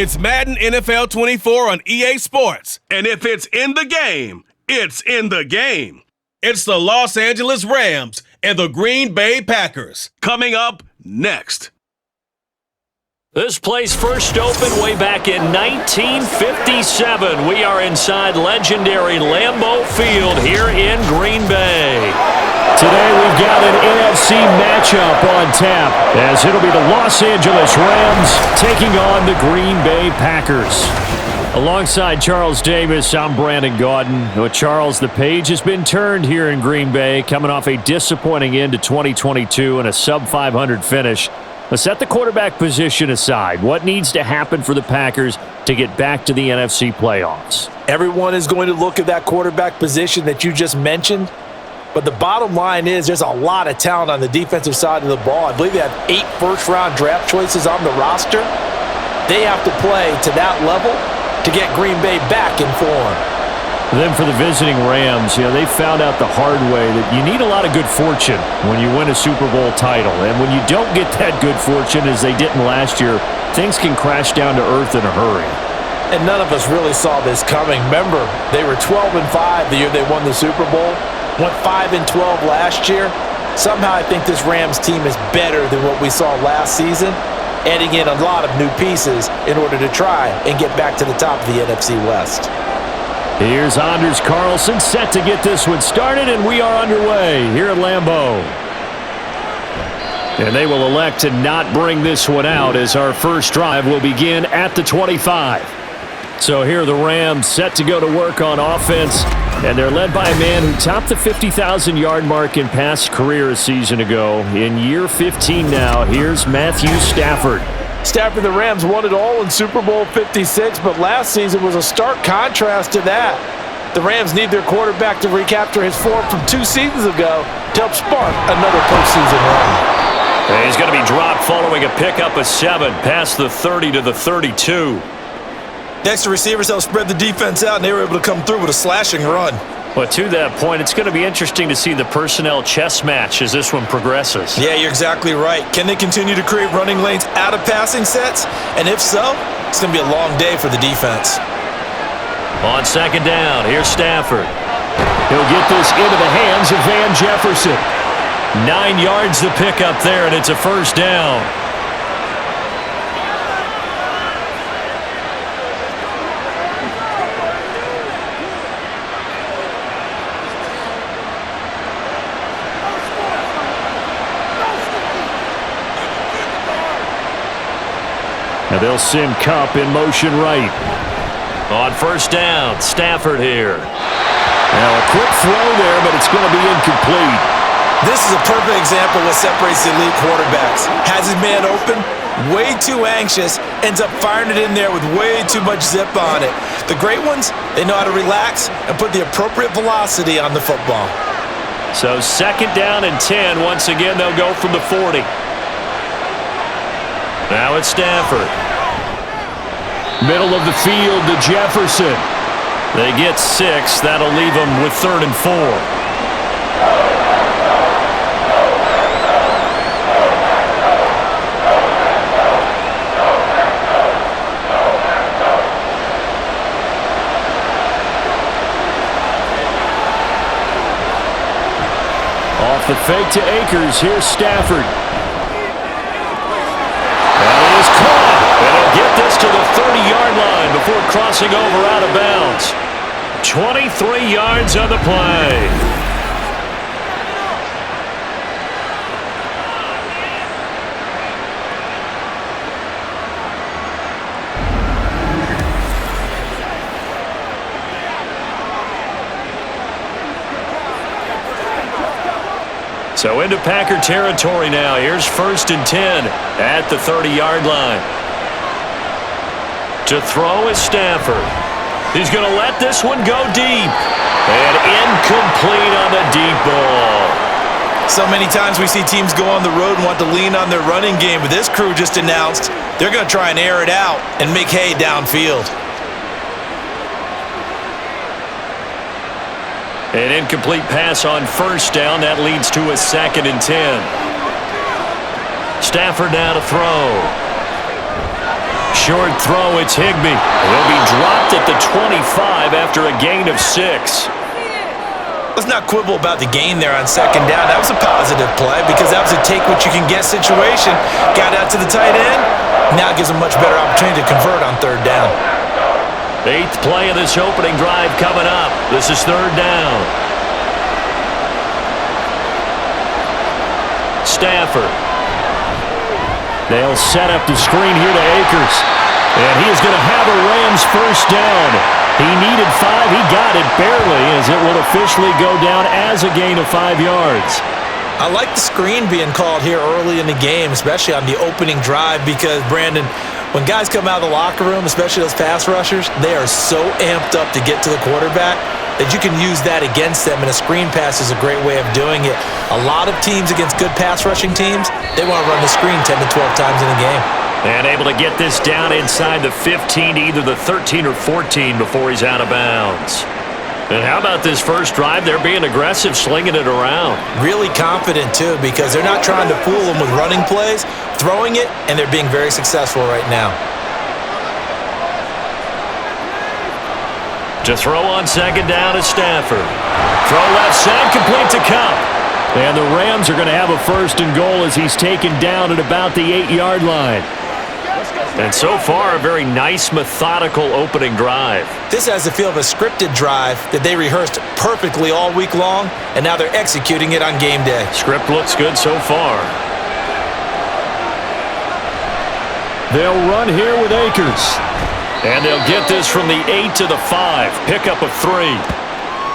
It's Madden NFL 24 on EA Sports. And if it's in the game, it's in the game. It's the Los Angeles Rams and the Green Bay Packers. Coming up next. This place first opened way back in 1957. We are inside legendary Lambeau Field here in Green Bay. Today we've got an NFC matchup on tap, as it'll be the Los Angeles Rams taking on the Green Bay Packers. Alongside Charles Davis, I'm Brandon Gaudin. With Charles, the page has been turned here in Green Bay, coming off a disappointing end to 2022 and a sub-500 finish. Let's set the quarterback position aside. What needs to happen for the Packers to get back to the NFC playoffs? Everyone is going to look at that quarterback position that you just mentioned. But the bottom line is there's a lot of talent on the defensive side of the ball. I believe they have 8 first-round draft choices on the roster. They have to play to that level to get Green Bay back in form. Then for the visiting Rams, they found out the hard way that you need a lot of good fortune when you win a Super Bowl title. And when you don't get that good fortune, as they didn't last year, things can crash down to earth in a hurry. And none of us really saw this coming. Remember, they were 12-5 the year they won the Super Bowl. Went 5-12 last year. Somehow I think this Rams team is better than what we saw last season, adding in a lot of new pieces in order to try and get back to the top of the NFC West. Here's Anders Carlson set to get this one started, and we are underway here at Lambeau. And they will elect to not bring this one out, as our first drive will begin at the 25. So here are the Rams set to go to work on offense, and they're led by a man who topped the 50,000-yard mark in past career a season ago. In year 15 now, here's Matthew Stafford. Stafford, the Rams won it all in Super Bowl 56, but last season was a stark contrast to that. The Rams need their quarterback to recapture his form from 2 seasons ago to help spark another postseason run. And he's going to be dropped following a pickup of 7 past the 30 to the 32. Next, the receivers helped spread the defense out, and they were able to come through with a slashing run. But to that point, it's going to be interesting to see the personnel chess match as this one progresses. Yeah, you're exactly right. Can they continue to create running lanes out of passing sets? And if so, it's going to be a long day for the defense. On second down, here's Stafford. He'll get this into the hands of Van Jefferson. 9 yards to pick up there, and it's a first down. And they'll send Kupp in motion right. On first down, Stafford here. Now a quick throw there, but it's going to be incomplete. This is a perfect example of what separates the elite quarterbacks. Has his man open, way too anxious, ends up firing it in there with way too much zip on it. The great ones, they know how to relax and put the appropriate velocity on the football. So second down and 10. Once again, they'll go from the 40. Now it's Stafford. Middle of the field to Jefferson. They get 6. That'll leave them with 3rd and 4. Off the fake to Akers. Here's Stafford. And he'll get this to the 30-yard line before crossing over out of bounds. 23 yards on the play. So into Packer territory now. Here's 1st and 10 at the 30-yard line. To throw is Stafford. He's going to let this one go deep. And incomplete on the deep ball. So many times we see teams go on the road and want to lean on their running game, but this crew just announced they're going to try and air it out and make hay downfield. An incomplete pass on first down. That leads to a 2nd and 10. Stafford now to throw. Short throw, it's Higbee. He'll be dropped at the 25 after a gain of 6. Let's not quibble about the gain there on second down. That was a positive play because that was a take-what-you-can-get situation. Got out to the tight end. Now gives them much better opportunity to convert on third down. 8th play of this opening drive coming up. This is third down. Stafford. They'll set up the screen here to Akers. And he is going to have a Rams first down. He needed 5. He got it barely as it will officially go down as a gain of 5 yards. I like the screen being called here early in the game, especially on the opening drive because, Brandon, when guys come out of the locker room, especially those pass rushers, they are so amped up to get to the quarterback that you can use that against them, and a screen pass is a great way of doing it. A lot of teams against good pass rushing teams, they want to run the screen 10 to 12 times in a game. And able to get this down inside the 15 to either the 13 or 14 before he's out of bounds. And how about this first drive? They're being aggressive, slinging it around. Really confident, too, because they're not trying to fool them with running plays, throwing it, and they're being very successful right now. To throw on second down is Stafford. Throw left side, complete to Cup. And the Rams are going to have a first and goal as he's taken down at about the 8-yard line. And so far, a very nice, methodical opening drive. This has the feel of a scripted drive that they rehearsed perfectly all week long, and now they're executing it on game day. Script looks good so far. They'll run here with Akers. And they'll get this from the 8 to the 5. Pickup of 3.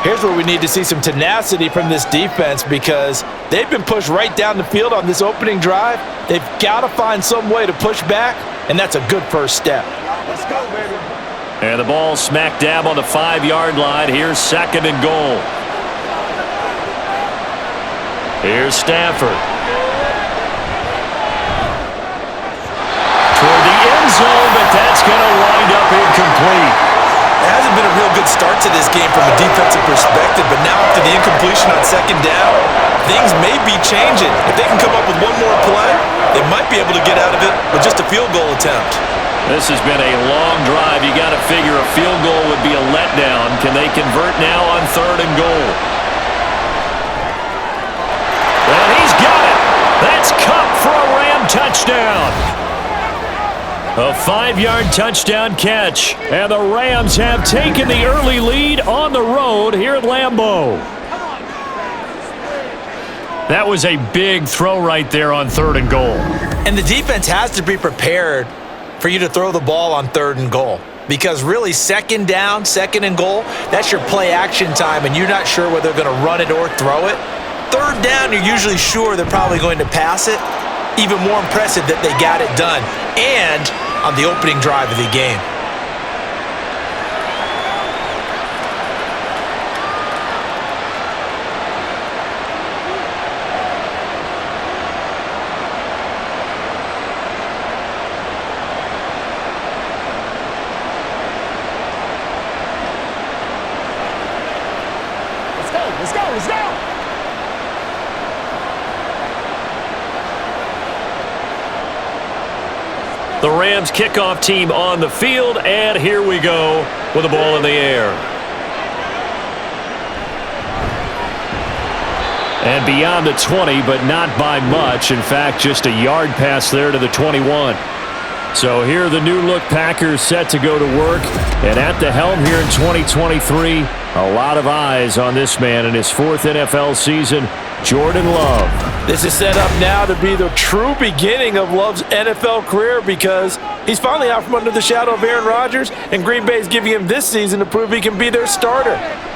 Here's where we need to see some tenacity from this defense because they've been pushed right down the field on this opening drive. They've got to find some way to push back, and that's a good first step. Let's go, baby. And the ball smack dab on the 5-yard line. Here's second and goal. Here's Stafford. Toward the end zone, but that's going to wind up incomplete. It hasn't been a real good start to this game from a defensive perspective, but now after the incompletion on second down, things may be changing. If they can come up with one more play, they might be able to get out of it with just a field goal attempt. This has been a long drive. You got to figure a field goal would be a letdown. Can they convert now on third and goal? And he's got it. That's Cup for a Ram touchdown. A 5-yard touchdown catch, and the Rams have taken the early lead on the road here at Lambeau. That was a big throw right there on third and goal. And the defense has to be prepared for you to throw the ball on third and goal because really second down, second and goal, that's your play action time, and you're not sure whether they're going to run it or throw it. Third down, you're usually sure they're probably going to pass it. Even more impressive that they got it done, and on the opening drive of the game. Let's go! The Rams kickoff team on the field, and here we go with the ball in the air. And beyond the 20, but not by much. In fact, just a yard pass there to the 21. So here are the new-look Packers set to go to work. And at the helm here in 2023, a lot of eyes on this man in his 4th NFL season, Jordan Love. This is set up now to be the true beginning of Love's NFL career because he's finally out from under the shadow of Aaron Rodgers, and Green Bay is giving him this season to prove he can be their starter.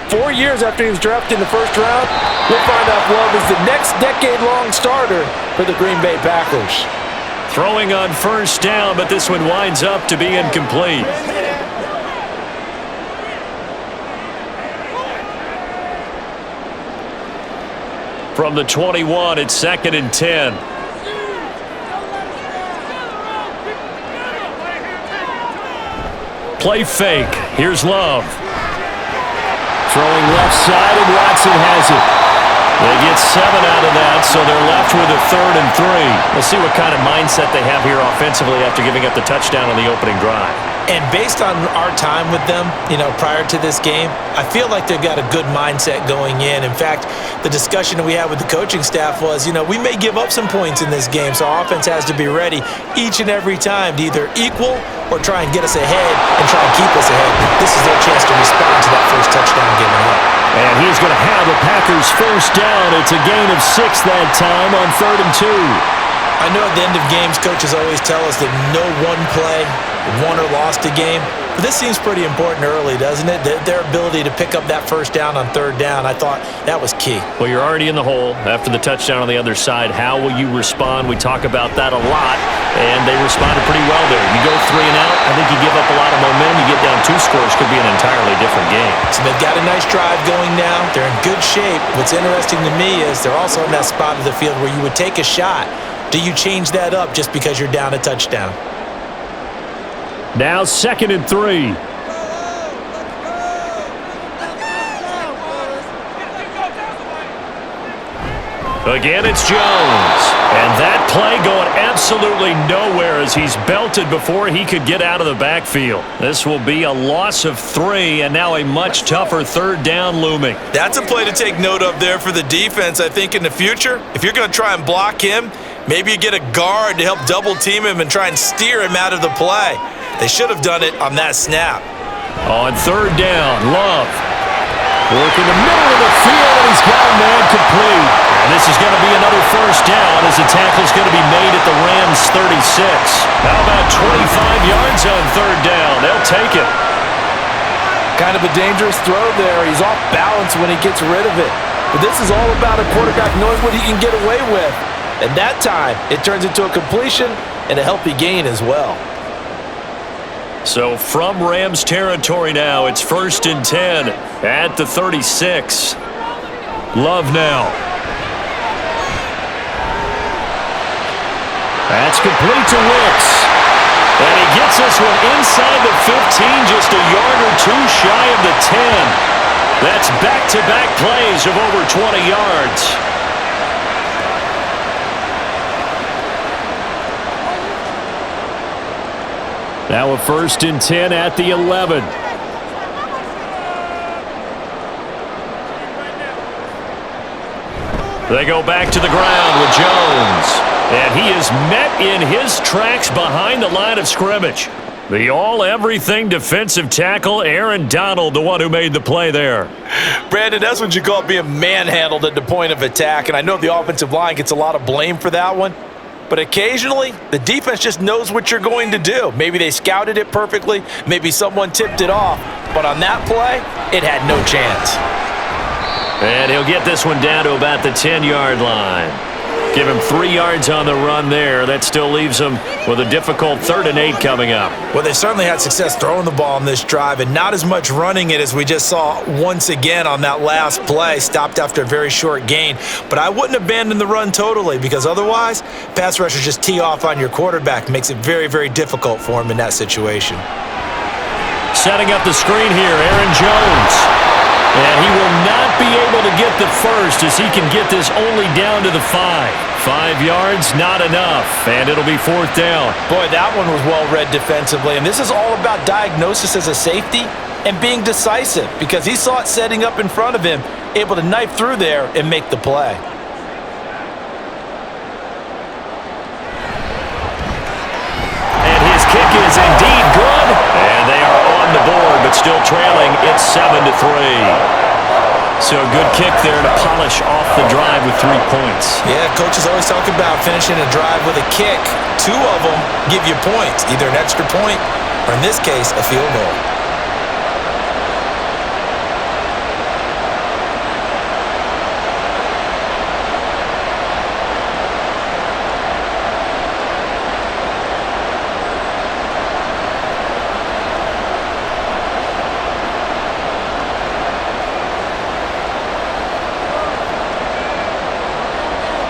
4 years after he was drafted in the first round, we'll find out if Love is the next decade-long starter for the Green Bay Packers. Throwing on first down, but this one winds up to be incomplete. From the 21, it's 2nd and 10. Play fake. Here's Love. Throwing left side, and Watson has it. They get 7 out of that, so they're left with a 3rd and 3. We'll see what kind of mindset they have here offensively after giving up the touchdown on the opening drive. And based on our time with them, prior to this game, I feel like they've got a good mindset going in. In fact, the discussion that we had with the coaching staff was, we may give up some points in this game, so our offense has to be ready each and every time to either equal or try and get us ahead and try and keep us ahead. This is their chance to respond to that first touchdown given up. And he's going to have the Packers first down. It's a gain of 6 that time on 3rd and 2. I know at the end of games, coaches always tell us that no one play won or lost a game. But this seems pretty important early, doesn't it? Their ability to pick up that first down on 3rd down, I thought that was key. Well, you're already in the hole after the touchdown on the other side. How will you respond? We talk about that a lot, and they responded pretty well there. You go 3 and out, I think you give up a lot of momentum. You get down 2 scores, could be an entirely different game. So they've got a nice drive going now. They're in good shape. What's interesting to me is they're also in that spot of the field where you would take a shot. Do you change that up just because you're down a touchdown? Now 2nd and 3. Again, it's Jones. And that play going absolutely nowhere as he's belted before he could get out of the backfield. This will be a loss of 3, and now a much tougher 3rd down looming. That's a play to take note of there for the defense, I think, in the future. If you're going to try and block him, maybe you get a guard to help double-team him and try and steer him out of the play. They should have done it on that snap. On 3rd down, Love. Working the middle of the field, and he's got a man complete. And this is going to be another first down as the tackle's going to be made at the Rams' 36. How about 25 yards on 3rd down? They'll take it. Kind of a dangerous throw there. He's off balance when he gets rid of it. But this is all about a quarterback knowing what he can get away with. And that time, it turns into a completion and a healthy gain as well. So from Rams territory now, it's 1st and 10 at the 36. Love now. That's complete to Wicks. And he gets this one inside the 15, just a yard or 2 shy of the 10. That's back-to-back plays of over 20 yards. Now a 1st and 10 at the 11. They go back to the ground with Jones. And he is met in his tracks behind the line of scrimmage. The all-everything defensive tackle, Aaron Donald, the one who made the play there. Brandon, that's what you call being manhandled at the point of attack. And I know the offensive line gets a lot of blame for that one. But occasionally, the defense just knows what you're going to do. Maybe they scouted it perfectly. Maybe someone tipped it off. But on that play, it had no chance. And he'll get this one down to about the 10-yard line. Give him 3 yards on the run there. That still leaves him with a difficult 3rd and 8 coming up. Well, they certainly had success throwing the ball on this drive and not as much running it as we just saw once again on that last play. Stopped after a very short gain. But I wouldn't abandon the run totally because otherwise, pass rushers just tee off on your quarterback. Makes it very, very difficult for him in that situation. Setting up the screen here, Aaron Jones. And he will not be able to get the first as he can get this only down to the 5. 5 yards, not enough, and it'll be 4th down. Boy, that one was well read defensively, and this is all about diagnosis as a safety and being decisive because he saw it setting up in front of him, able to knife through there and make the play. And his kick is indeed good, and they are on the board, but still trailing. It's 7-3. So a good kick there to polish off the drive with 3 points. Yeah, coaches always talk about finishing a drive with a kick. 2 of them give you points, either an extra point or, in this case, a field goal.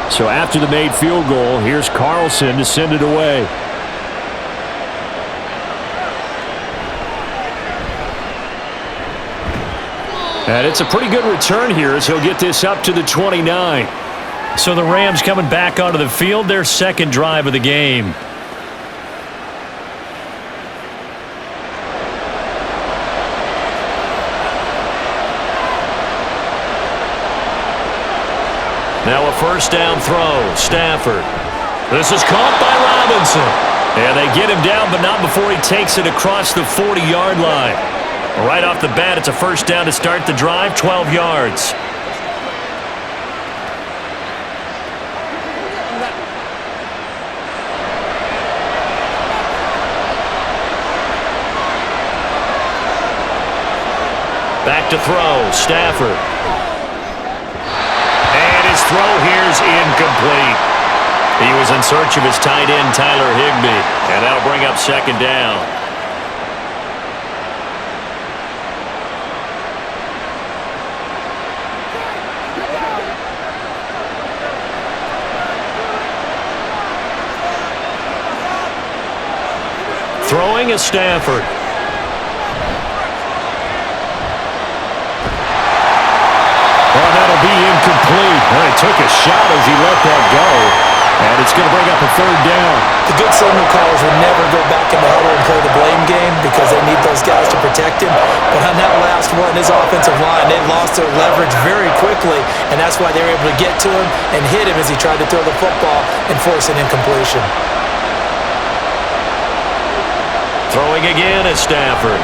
So after the made field goal, here's Carlson to send it away. And it's a pretty good return here as he'll get this up to the 29. So the Rams coming back onto the field, their second drive of the game. Now a first down throw, Stafford. This is caught by Robinson. And they get him down, but not before he takes it across the 40-yard line. Right off the bat, it's a first down to start the drive, 12 yards. Back to throw, Stafford. And his throw here's incomplete. He was in search of his tight end, Tyler Higbee, and that'll bring up second down. Throwing is Stafford. Oh, that'll be incomplete. Well, he took a shot as he let that go. And it's going to bring up a third down. The good signal callers will never go back in the huddle and play the blame game because they need those guys to protect him. But on that last one, his offensive line, they lost their leverage very quickly, and that's why they were able to get to him and hit him as he tried to throw the football and force an incompletion. Throwing again is Stafford.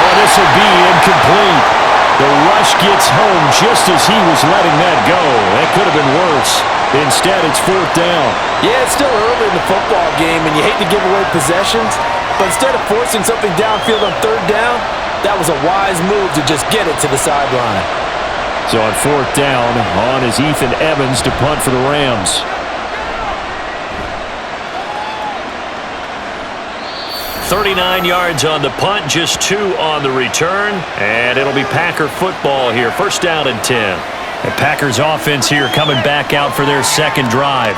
Oh, this will be incomplete. The rush gets home just as he was letting that go. That could have been worse. Instead, it's fourth down. Yeah, it's still early in the football game, and you hate to give away possessions, but instead of forcing something downfield on third down, that was a wise move to just get it to the sideline. So on fourth down, on is Ethan Evans to punt for the Rams. 39 yards on the punt, just 2 on the return, and it'll be Packer football here. First down and 10. The Packers offense here coming back out for their second drive.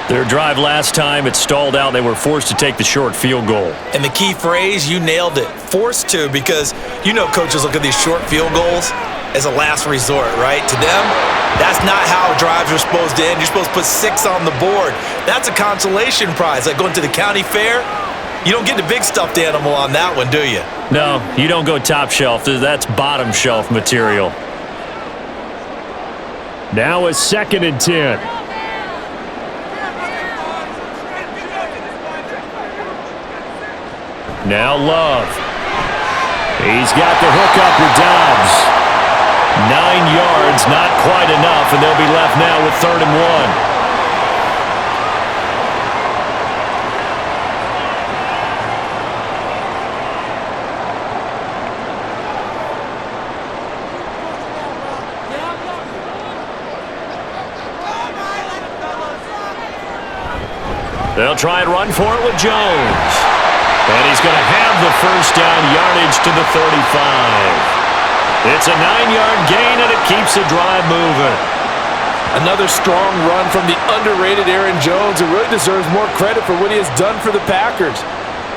Their drive last time, it stalled out. They were forced to take the short field goal. And the key phrase, you nailed it, forced to, because you know coaches look at these short field goals as a last resort, right? To them, that's not how drives are supposed to end. You're supposed to put 6 on the board. That's a consolation prize, like going to the county fair. You don't get the big stuffed animal on that one, do you? No, you don't go top shelf. That's bottom shelf material. Now a second and 10. Now Love. He's got the hook up with Dobbs. 9 yards, not quite enough, and they'll be left now with 3rd and 1. They'll try and run for it with Jones. And he's going to have the first down, yardage to the 35. It's a 9-yard gain, and it keeps the drive moving. Another strong run from the underrated Aaron Jones, who really deserves more credit for what he has done for the Packers.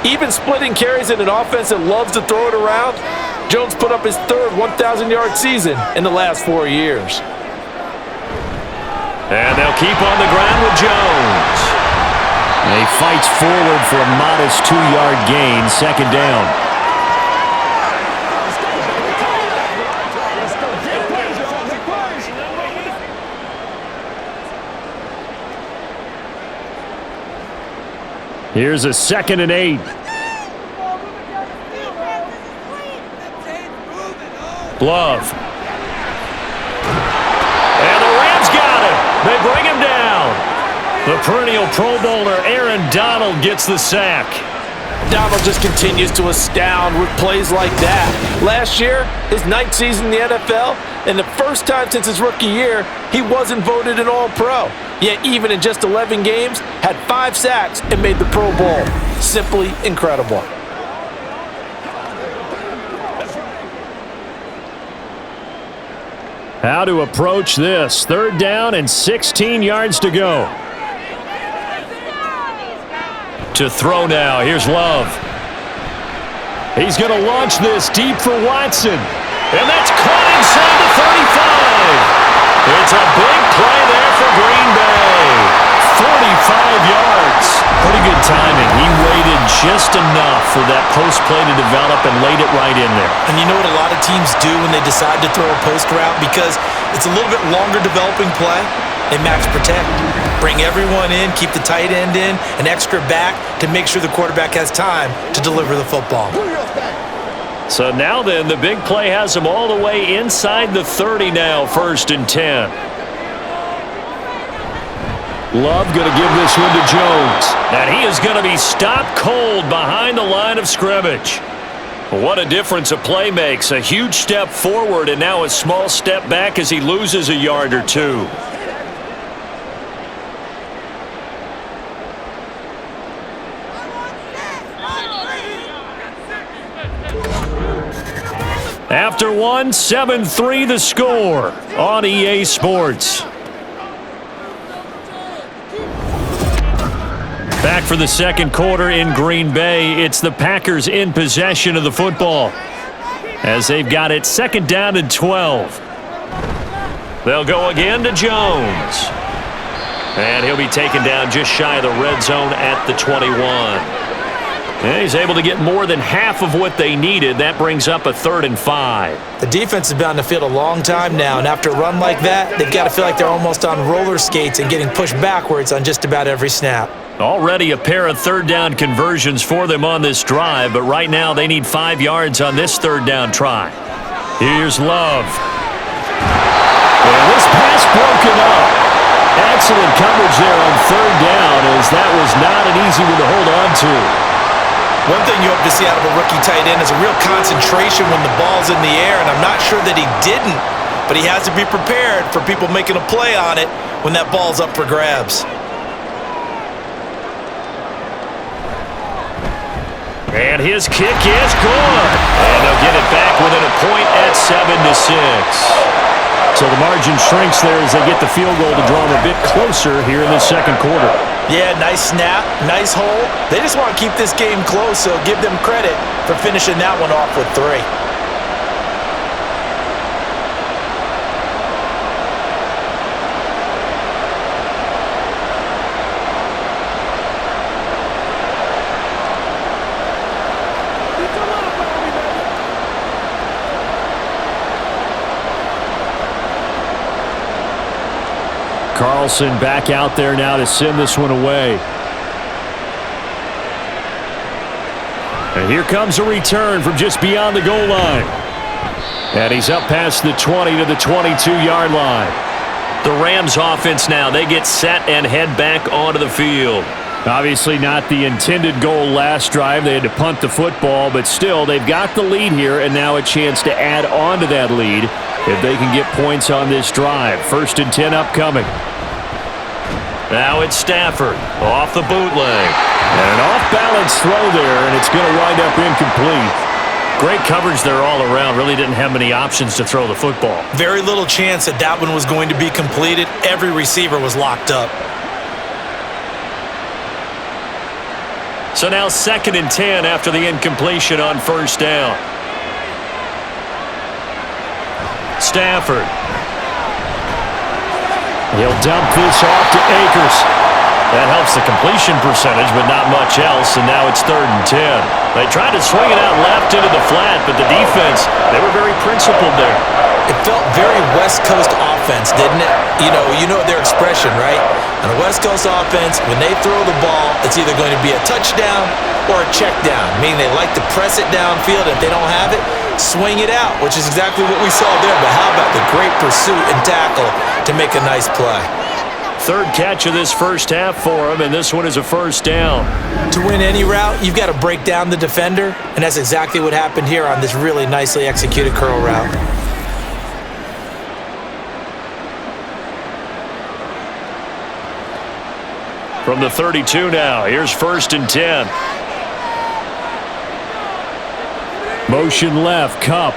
Even splitting carries in an offense that loves to throw it around, Jones put up his 3rd 1,000-yard season in the last 4 years. And they'll keep on the ground with Jones. And he fights forward for a modest 2-yard gain, second down. Here's a 2nd and 8. Love. And the Rams got him. They bring him down. The perennial Pro Bowler Aaron Donald gets the sack. Donald just continues to astound with plays like that. Last year, his 9th season in the NFL, and the first time since his rookie year, he wasn't voted an All-Pro. Yet even in just 11 games, had 5 sacks and made the Pro Bowl. Simply incredible. How to approach this. 3rd down and 16 yards to go. To throw now. Here's Love. He's going to launch this deep for Watson. And that's caught inside the 35. It's a big play there for Green Bay. 45 yards. Pretty good timing. He waited just enough for that post play to develop and laid it right in there. And you know what a lot of teams do when they decide to throw a post route? Because it's a little bit longer developing play. They max protect. Bring everyone in, keep the tight end in, an extra back to make sure the quarterback has time to deliver the football. So now then, the big play has him all the way inside the 30 now, 1st and 10. Love going to give this one to Jones. And he is going to be stopped cold behind the line of scrimmage. What a difference a play makes. A huge step forward and now a small step back as he loses a yard or two. After one, 7-3 the score on EA Sports. Back for the second quarter in Green Bay. It's the Packers in possession of the football as they've got it 2nd down and 12. They'll go again to Jones. And he'll be taken down just shy of the red zone at the 21. And he's able to get more than half of what they needed. That brings up a 3rd and 5. The defense has been on the field a long time now, and after a run like that, they've got to feel like they're almost on roller skates and getting pushed backwards on just about every snap. Already a pair of 3rd down conversions for them on this drive, but right now they need 5 yards on this 3rd down try. Here's Love. And this pass broken up. Excellent coverage there on 3rd down, as that was not an easy one to hold on to. One thing you hope to see out of a rookie tight end is a real concentration when the ball's in the air, and I'm not sure that he didn't, but he has to be prepared for people making a play on it when that ball's up for grabs. And his kick is good. And they'll get it back within a point at 7-6. So the margin shrinks there as they get the field goal to draw them a bit closer here in the second quarter. Yeah, nice snap, nice hole. They just want to keep this game close, so give them credit for finishing that one off with 3. Carlson back out there now to send this one away. And here comes a return from just beyond the goal line. And he's up past the 20 to the 22-yard line. The Rams offense now, they get set and head back onto the field. Obviously not the intended goal last drive. They had to punt the football, but still they've got the lead here and now a chance to add on to that lead if they can get points on this drive. 1st and 10 upcoming. Now it's Stafford off the bootleg. And an off-balance throw there, and it's going to wind up incomplete. Great coverage there all around. Really didn't have many options to throw the football. Very little chance that that one was going to be completed. Every receiver was locked up. So now 2nd and 10 after the incompletion on 1st down. Stafford. He'll dump this off to Akers. That helps the completion percentage, but not much else, and now it's 3rd and 10. They tried to swing it out left into the flat, but the defense, they were very principled there. It felt very West Coast offense, didn't it? You know their expression, right? On a West Coast offense, when they throw the ball, it's either going to be a touchdown or a check down, meaning they like to press it downfield. If they don't have it, swing it out, which is exactly what we saw there. But how about the great pursuit and tackle to make a nice play? 3rd catch of this first half for him, and this one is a 1st down. To win any route, you've got to break down the defender, and that's exactly what happened here on this really nicely executed curl route. From the 32 now, here's 1st and 10. Motion left, Kupp.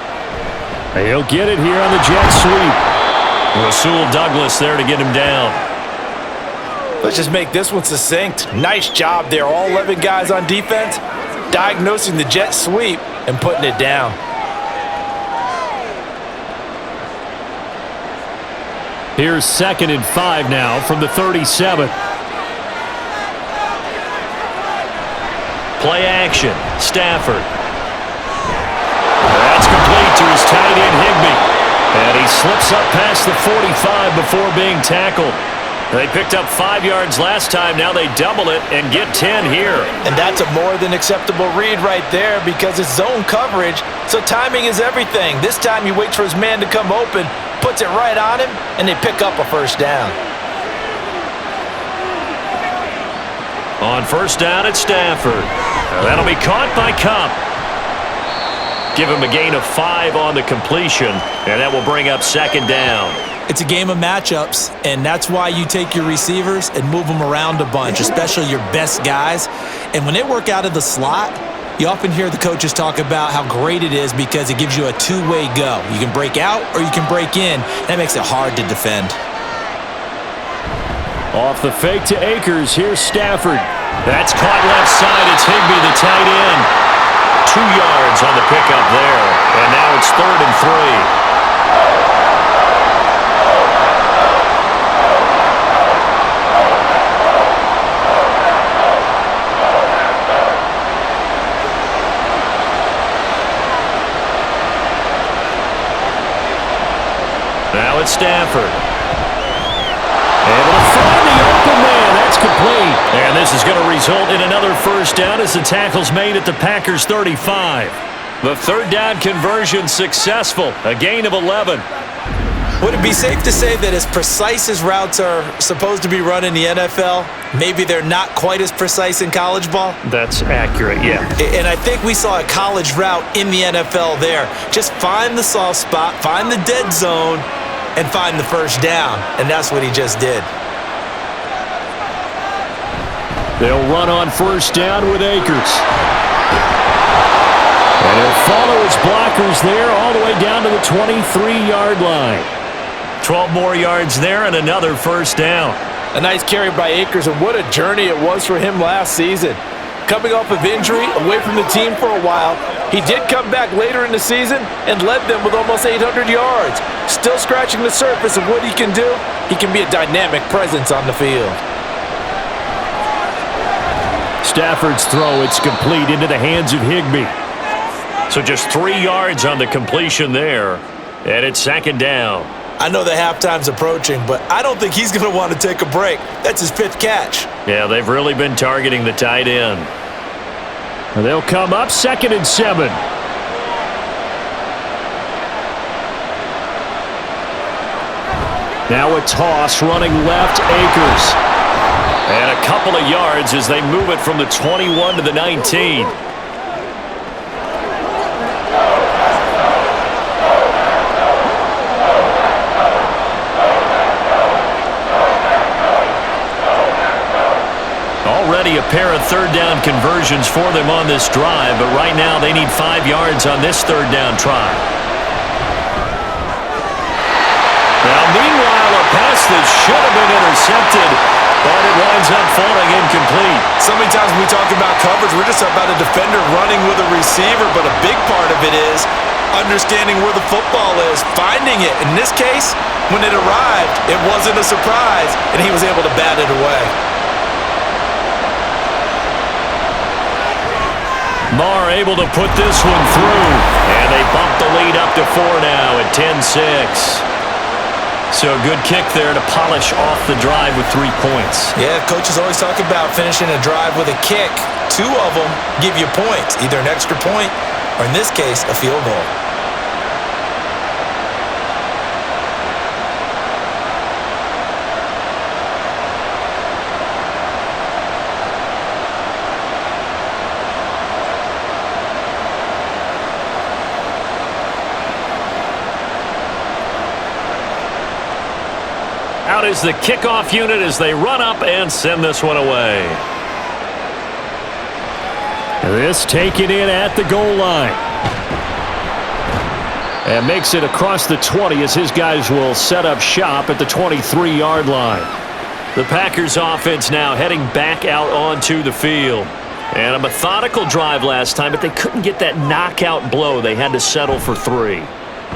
He'll get it here on the jet sweep. Rasul Douglas there to get him down. Let's just make this one succinct. Nice job there. All 11 guys on defense diagnosing the jet sweep and putting it down. Here's 2nd and 5 now from the 37. Play action. Stafford. That's complete to his tight end, Higbee. And he slips up past the 45 before being tackled. They picked up 5 yards last time. Now they double it and get 10 here. And that's a more than acceptable read right there because it's zone coverage, so timing is everything. This time he waits for his man to come open, puts it right on him, and they pick up a first down. On first down at Stafford. That'll be caught by Cup. Give him a gain of 5 on the completion, and that will bring up 2nd down. It's a game of matchups, and that's why you take your receivers and move them around a bunch, especially your best guys. And when they work out of the slot, you often hear the coaches talk about how great it is because it gives you a two-way go. You can break out or you can break in. That makes it hard to defend. Off the fake to Akers, here's Stafford. That's caught left side. It's Higbee, the tight end. 2 yards on the pickup there, and now it's 3rd and 3. Now it's Stafford. Able to find the open man. That's complete. And this is going to result in another first down as the tackle's made at the Packers' 35. The 3rd down conversion successful. A gain of 11. Would it be safe to say that as precise as routes are supposed to be run in the NFL, maybe they're not quite as precise in college ball? That's accurate, yeah. And I think we saw a college route in the NFL there. Just find the soft spot, find the dead zone, and find the first down. And that's what he just did. They'll run on first down with Akers. And he'll follow his blockers there all the way down to the 23-yard line. 12 more yards there and another first down. A nice carry by Akers, and what a journey it was for him last season. Coming off of injury, away from the team for a while, he did come back later in the season and led them with almost 800 yards. Still scratching the surface of what he can do. He can be a dynamic presence on the field. Stafford's throw, it's complete into the hands of Higbee. So just 3 yards on the completion there, and it's 2nd down. I know the halftime's approaching, but I don't think he's going to want to take a break. That's his 5th catch. Yeah, they've really been targeting the tight end. They'll come up 2nd and 7. Now a toss running left, Akers. And a couple of yards as they move it from the 21 to the 19. Already a pair of 3rd down conversions for them on this drive, but right now they need 5 yards on this 3rd down try. Now, meanwhile, a pass that should have been intercepted, but it winds up falling incomplete. So many times when we talk about coverage, we're just about a defender running with a receiver, but a big part of it is understanding where the football is, finding it. In this case, when it arrived, it wasn't a surprise, and he was able to bat it away. Marr able to put this one through, and they bump the lead up to 4 now at 10-6. So a good kick there to polish off the drive with 3 points. Yeah, coaches always talk about finishing a drive with a kick. 2 of them give you points, either an extra point or, in this case, a field goal. Out is the kickoff unit as they run up and send this one away. This taken in at the goal line. And makes it across the 20 as his guys will set up shop at the 23-yard line. The Packers offense now heading back out onto the field. And a methodical drive last time, but they couldn't get that knockout blow. They had to settle for 3.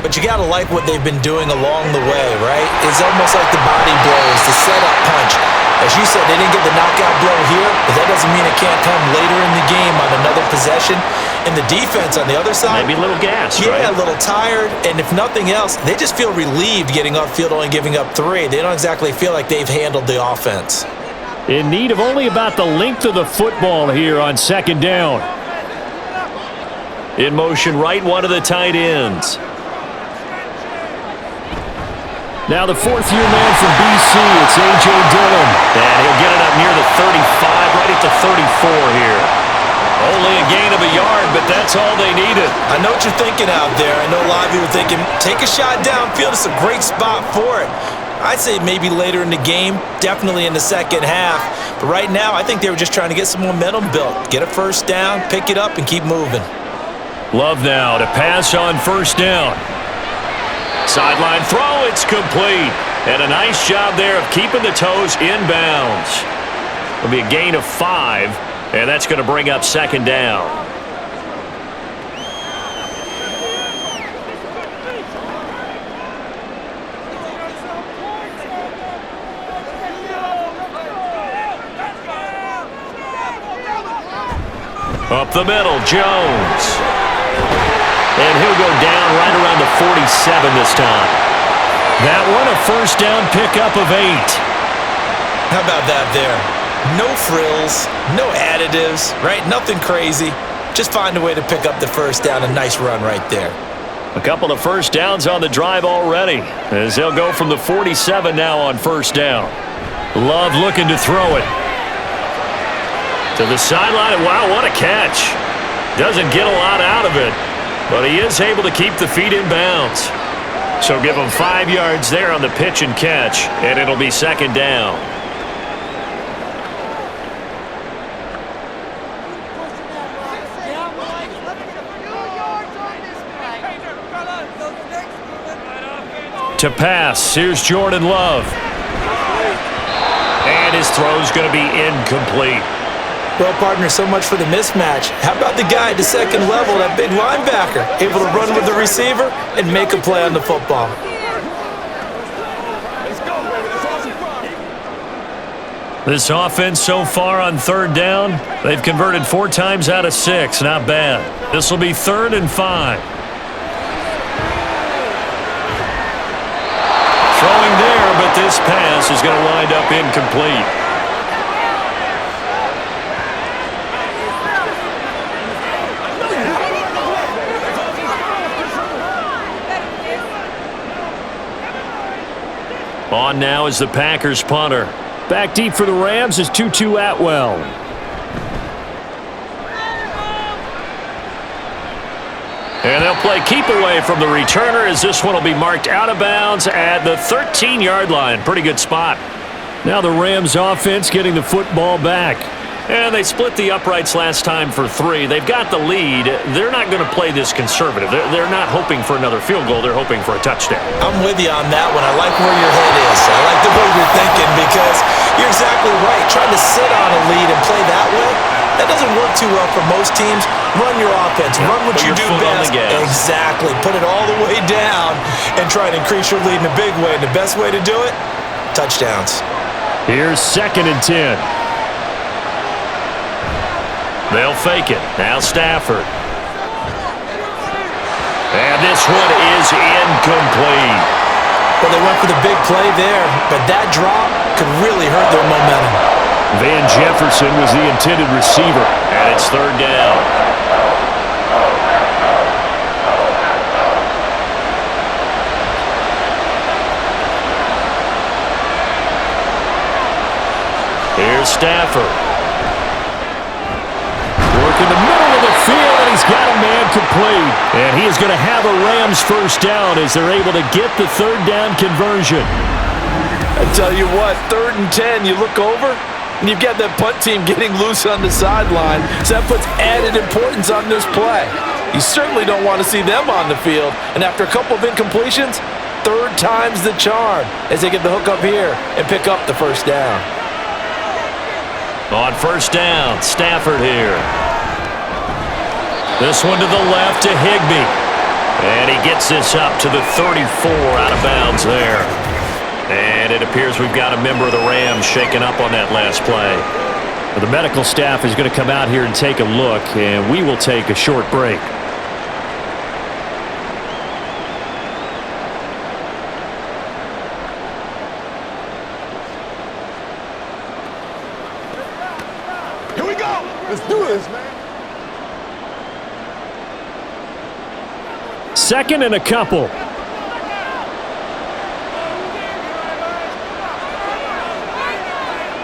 But you got to like what they've been doing along the way, right? It's almost like the body blows, the setup punch. As you said, they didn't get the knockout blow here, but that doesn't mean it can't come later in the game on another possession. And the defense on the other side, maybe a little gas, yeah, right? A little tired. And if nothing else, they just feel relieved getting upfield, only giving up 3. They don't exactly feel like they've handled the offense. In need of only about the length of the football here on 2nd down. In motion right, one of the tight ends. Now the 4th-year man from BC, it's A.J. Dillon. And he'll get it up near the 35, right at the 34 here. Only a gain of a yard, but that's all they needed. I know what you're thinking out there. I know a lot of you are thinking, take a shot downfield. It's a great spot for it. I'd say maybe later in the game, definitely in the second half. But right now, I think they were just trying to get some momentum built. Get a first down, pick it up, and keep moving. Love now to pass on 1st down. Sideline throw, it's complete. And a nice job there of keeping the toes inbounds. It'll be a gain of 5, and that's going to bring up 2nd down. Up the middle, Jones. And he'll go down right around the 47 this time. That one a 1st down pickup of 8. How about that there? No frills, no additives, right? Nothing crazy. Just find a way to pick up the 1st down. A nice run right there. A couple of 1st downs on the drive already, as they'll go from the 47 now on 1st down. Love looking to throw it. To the sideline. Wow, what a catch. Doesn't get a lot out of it, but he is able to keep the feet in bounds. So give him 5 yards there on the pitch and catch, and it'll be 2nd down. To pass, here's Jordan Love. And his throw's going to be incomplete. Well, partner, so much for the mismatch. How about the guy at the 2nd level, that big linebacker, able to run with the receiver and make a play on the football? This offense so far on 3rd down, they've converted 4 times out of 6. Not bad. This will be 3rd and 5. Throwing there, but this pass is going to wind up incomplete. On now is the Packers punter. Back deep for the Rams is Tutu Atwell. And they'll play keep away from the returner, as this one will be marked out of bounds at the 13-yard line. Pretty good spot. Now the Rams offense getting the football back. And they split the uprights last time for 3. They've got the lead. They're not going to play this conservative. They're not hoping for another field goal. They're hoping for a touchdown. I'm with you on that one. I like where your head is. I like the way you're thinking, because you're exactly right. Trying to sit on a lead and play that way, that doesn't work too well for most teams. Run your offense. Run what you do best. Exactly. Put it all the way down and try and increase your lead in a big way. And the best way to do it, touchdowns. Here's 2nd and 10. They'll fake it. Now Stafford. And this one is incomplete. Well, they went for the big play there, but that drop could really hurt their momentum. Van Jefferson was the intended receiver. And it's 3rd down. Here's Stafford. In the middle of the field, and he's got a man complete. And he is going to have a Rams 1st down as they're able to get the 3rd down conversion. I tell you what, 3rd and 10, you look over, and you've got that punt team getting loose on the sideline, so that puts added importance on this play. You certainly don't want to see them on the field, and after a couple of incompletions, 3rd time's the charm as they get the hook up here and pick up the 1st down. On first down, Stafford here. This one to the left to Higbee. And he gets this up to the 34 out of bounds there. And it appears we've got a member of the Rams shaken up on that last play. The medical staff is going to come out here and take a look, and we will take a short break. Here we go. Let's do this, man. Second and a couple.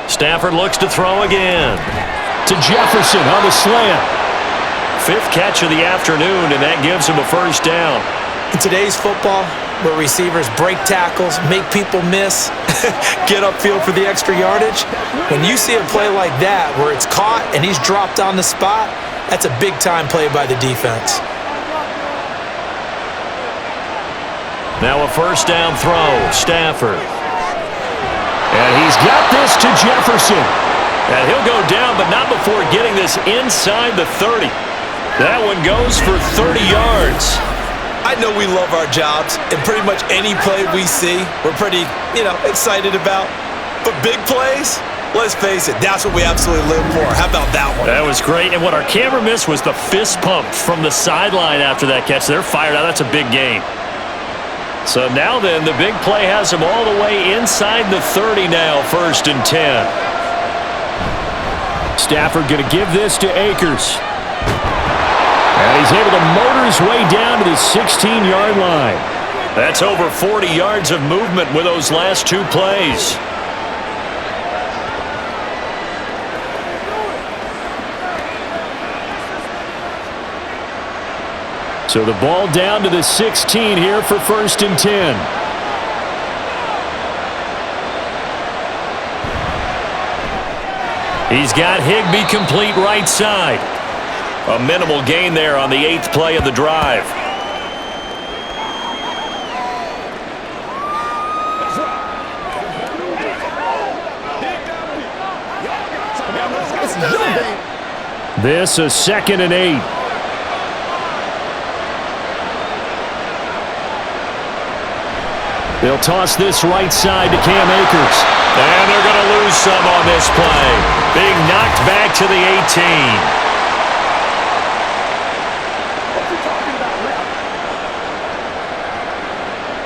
Stafford looks to throw again. To Jefferson on the slant. Fifth catch of the afternoon, and that gives him a first down. In today's football, where receivers break tackles, make people miss, get upfield for the extra yardage, when you see a play like that where it's caught and he's dropped on the spot, that's a big-time play by the defense. Now a first down throw, Stafford. And he's got this to Jefferson. And he'll go down, but not before getting this inside the 30. That one goes for 30 yards. I know we love our jobs, and pretty much any play we see, we're pretty, excited about. But big plays, let's face it, that's what we absolutely live for. How about that one? That was great, and what our camera missed was the fist pump from the sideline after that catch. They're fired out. That's a big game. So now then, the big play has him all the way inside the 30 now, 1st and 10. Stafford going to give this to Akers. And he's able to motor his way down to the 16-yard line. That's over 40 yards of movement with those last two plays. So the ball down to the 16 here for 1st and 10. He's got Higbee complete right side. A minimal gain there on the 8th play of the drive. This is 2nd and 8. They'll toss this right side to Cam Akers. And they're going to lose some on this play. Being knocked back to the 18.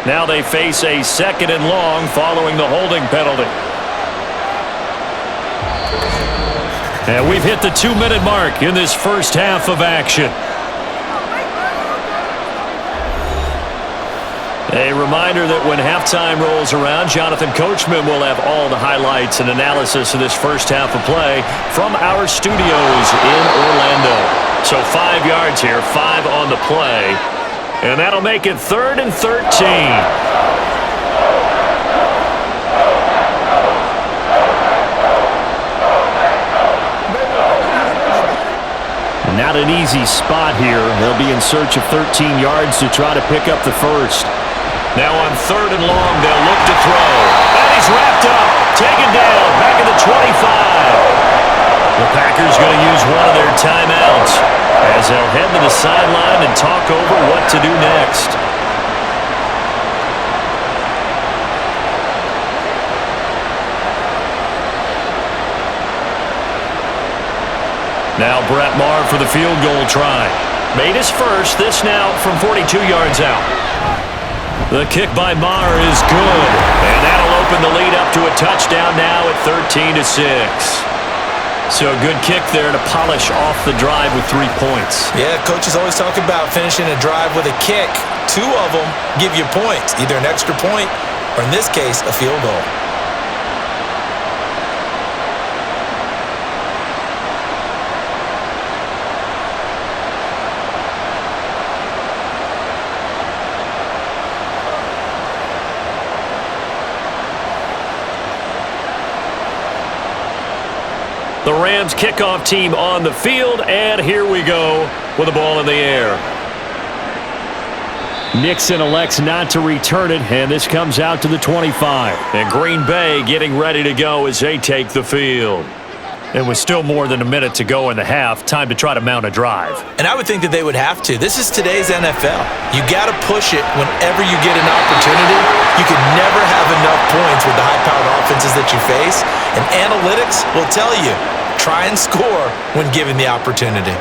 Now they face a 2nd and long following the holding penalty. And we've hit the 2-minute mark in this first half of action. A reminder that when halftime rolls around, Jonathan Coachman will have all the highlights and analysis of this first half of play from our studios in Orlando. So 5 yards here, 5 on the play. And that'll make it 3rd and 13. Not an easy spot here. They'll be in search of 13 yards to try to pick up the first. Now on 3rd and long, they'll look to throw. And he's wrapped up, taken down, back at the 25. The Packers going to use one of their timeouts as they'll head to the sideline and talk over what to do next. Now Brett Maher for the field goal try. Made his first, this now from 42 yards out. The kick by Maher is good, and that'll open the lead up to a touchdown now at 13-6. So a good kick there to polish off the drive with 3 points. Yeah, coaches always talk about finishing a drive with a kick. 2 of them give you points, either an extra point or, in this case, a field goal. The Rams kickoff team on the field, and here we go with the ball in the air. Nixon elects not to return it, and this comes out to the 25. And Green Bay getting ready to go as they take the field. It was still more than a minute to go in the half. Time to try to mount a drive. And I would think that they would have to. This is today's NFL. You got to push it whenever you get an opportunity. You can never have enough points with the high-powered offenses that you face. And analytics will tell you, try and score when given the opportunity.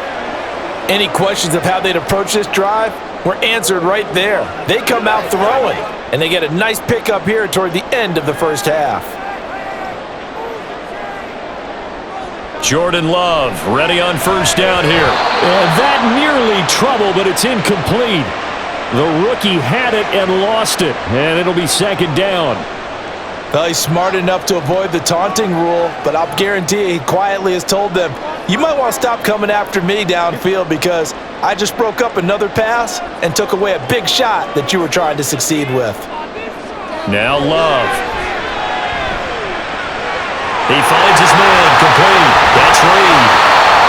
Any questions of how they'd approach this drive were answered right there. They come out throwing, and they get a nice pickup here toward the end of the first half. Jordan Love ready on first down here. That nearly trouble, but it's incomplete. The rookie had it and lost it, and it'll be second down. Well, he's smart enough to avoid the taunting rule, but I'll guarantee he quietly has told them, you might want to stop coming after me downfield because I just broke up another pass and took away a big shot that you were trying to succeed with. Now Love. He finds his man, complete. That's Reed.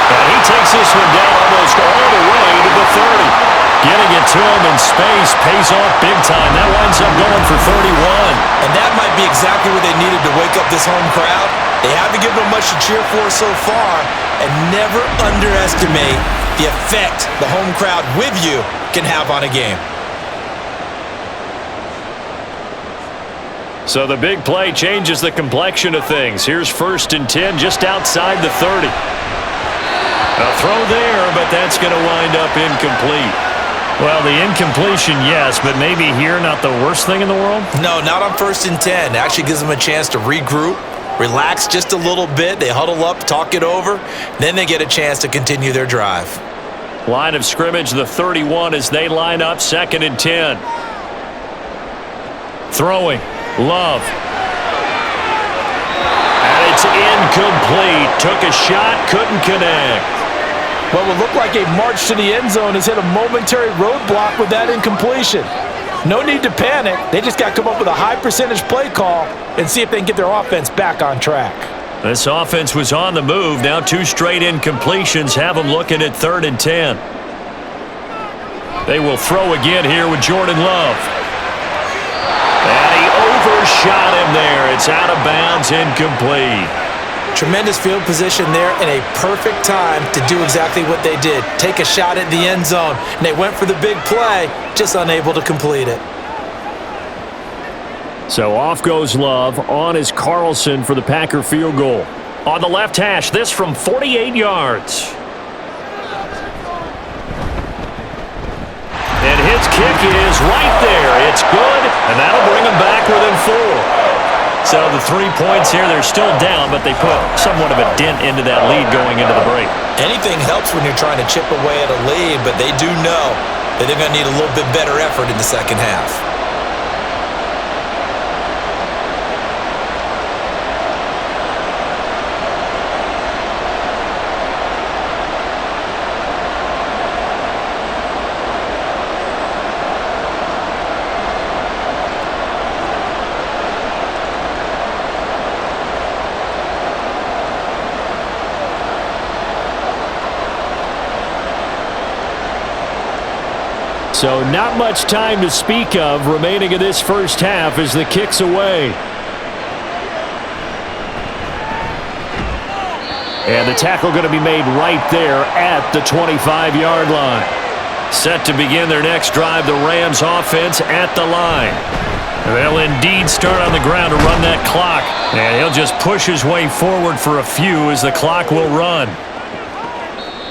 And he takes this one down almost all the way to the 30. Getting it to him in space pays off big time. That winds up going for 31. And that might be exactly what they needed to wake up this home crowd. They haven't given them much to cheer for so far, and never underestimate the effect the home crowd with you can have on a game. So the big play changes the complexion of things. Here's 1st and 10 just outside the 30. A throw there, but that's going to wind up incomplete. Well, the incompletion, yes, but maybe here not the worst thing in the world? No, not on 1st and 10. It actually gives them a chance to regroup, relax just a little bit. They huddle up, talk it over. Then they get a chance to continue their drive. Line of scrimmage, the 31 as they line up 2nd and 10. Throwing. Love. And it's incomplete. Took a shot, couldn't connect. What would look like a march to the end zone has hit a momentary roadblock with that incompletion. No need to panic. They just got to come up with a high percentage play call and see if they can get their offense back on track. This offense was on the move. Now 2 straight incompletions have them looking at 3rd and 10. They will throw again here with Jordan Love. And he overshot him there. It's out of bounds, incomplete. Tremendous field position there and a perfect time to do exactly what they did. Take a shot at the end zone. And they went for the big play, just unable to complete it. So off goes Love. On is Carlson for the Packer field goal. On the left hash, this from 48 yards. And his kick is right there. It's good, and that'll bring them back within 4. So the 3 points here, they're still down, but they put somewhat of a dent into that lead going into the break. Anything helps when you're trying to chip away at a lead, but they do know that they're going to need a little bit better effort in the second half. So not much time to speak of remaining in this first half as the kick's away. And the tackle going to be made right there at the 25-yard line. Set to begin their next drive, the Rams offense at the line. They'll indeed start on the ground to run that clock. And he'll just push his way forward for a few as the clock will run.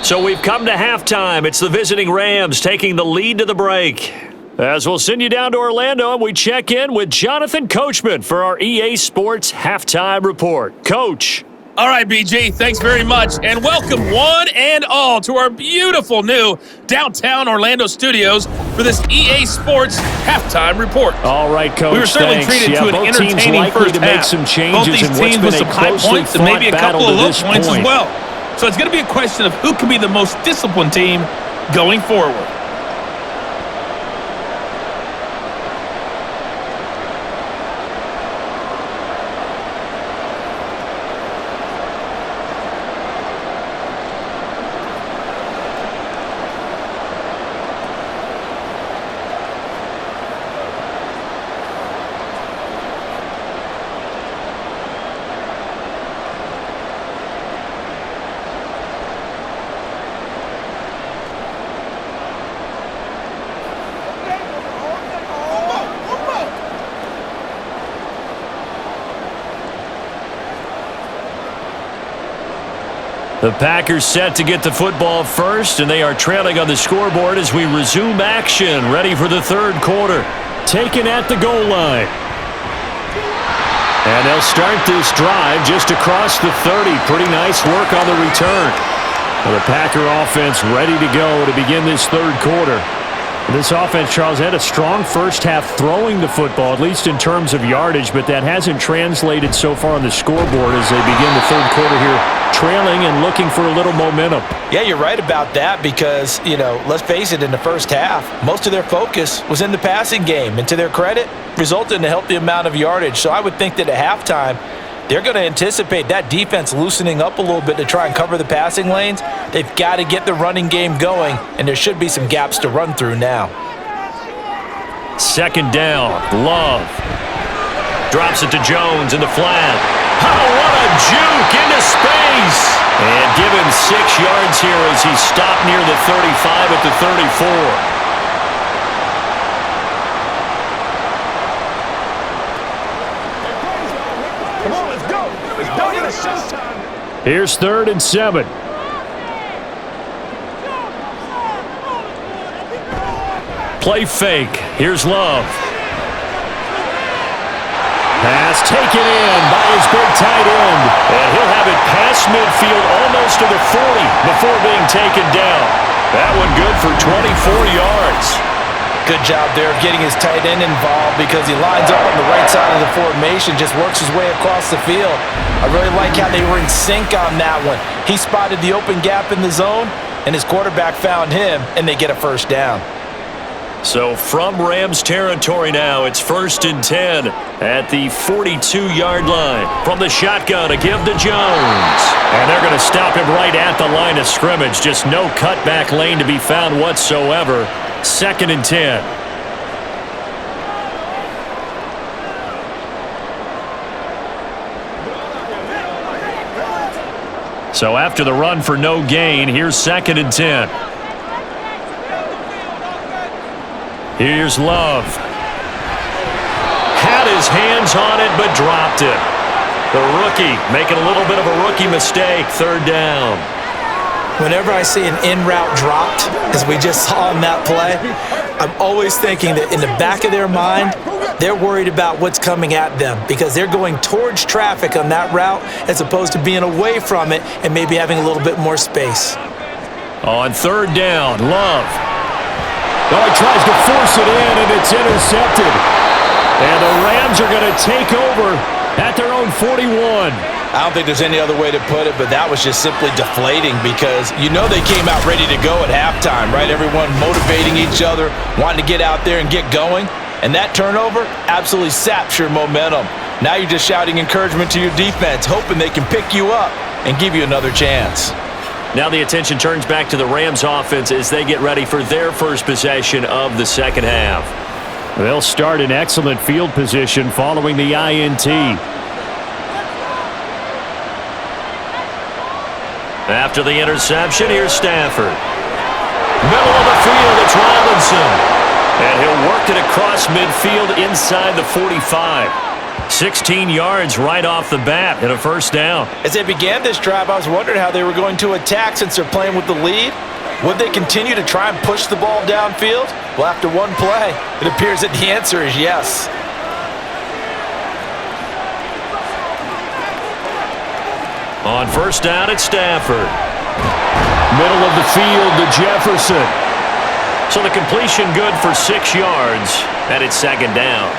So we've come to halftime. It's the visiting Rams taking the lead to the break. As we'll send you down to Orlando, and we check in with Jonathan Coachman for our EA Sports Halftime Report. Coach. All right, BG, thanks very much, and welcome one and all to our beautiful new downtown Orlando studios for this EA Sports Halftime Report. All right, Coach, we were certainly treated to an entertaining first to half. Make some changes both these in teams with some high points and maybe a couple of low points as well. So it's going to be a question of who can be the most disciplined team going forward. The Packers set to get the football first, and they are trailing on the scoreboard as we resume action, ready for the third quarter. Taken at the goal line. And they'll start this drive just across the 30. Pretty nice work on the return. Well, the Packer offense ready to go to begin this third quarter. This offense, Charles, had a strong first half throwing the football, at least in terms of yardage, but that hasn't translated so far on the scoreboard as they begin the third quarter here, trailing and looking for a little momentum. Yeah, you're right about that because, let's face it, in the first half, most of their focus was in the passing game, and to their credit, resulted in a healthy amount of yardage. So I would think that at halftime, they're going to anticipate that defense loosening up a little bit to try and cover the passing lanes. They've got to get the running game going, and there should be some gaps to run through now. Second down, Love. Drops it to Jones in the flat. Oh, what a juke into space! And given 6 yards here as he stopped near the 35 at the 34. Here's 3rd and 7. Play fake. Here's Love. Pass taken in by his big tight end. And he'll have it past midfield almost to the 40 before being taken down. That one good for 24 yards. Good job there of getting his tight end involved because he lines up on the right side of the formation, just works his way across the field. I really like how they were in sync on that one. He spotted the open gap in the zone, and his quarterback found him, and they get a first down. So from Rams territory now, it's 1st and 10 at the 42-yard line. From the shotgun, a give to Jones. And they're going to stop him right at the line of scrimmage. Just no cutback lane to be found whatsoever. 2nd and 10. So after the run for no gain, here's 2nd and 10. Here's Love. Had his hands on it, but dropped it. The rookie making a little bit of a rookie mistake. 3rd down. Whenever I see an in-route dropped, as we just saw in that play, I'm always thinking that in the back of their mind, they're worried about what's coming at them because they're going towards traffic on that route as opposed to being away from it and maybe having a little bit more space. On 3rd down, Love. Oh, he tries to force it in, and it's intercepted. And the Rams are going to take over at their own 41. I don't think there's any other way to put it, but that was just simply deflating because they came out ready to go at halftime, right? Everyone motivating each other, wanting to get out there and get going. And that turnover absolutely saps your momentum. Now you're just shouting encouragement to your defense, hoping they can pick you up and give you another chance. Now the attention turns back to the Rams offense as they get ready for their first possession of the second half. They'll start in excellent field position following the INT. After the interception, here's Stafford. Middle of the field, it's Robinson. And he'll work it across midfield inside the 45. 16 yards right off the bat and a first down. As they began this drive, I was wondering how they were going to attack since they're playing with the lead. Would they continue to try and push the ball downfield? Well, after one play, it appears that the answer is yes. On first down, it's Stafford. Middle of the field to Jefferson. So the completion good for 6 yards, and it's 2nd down.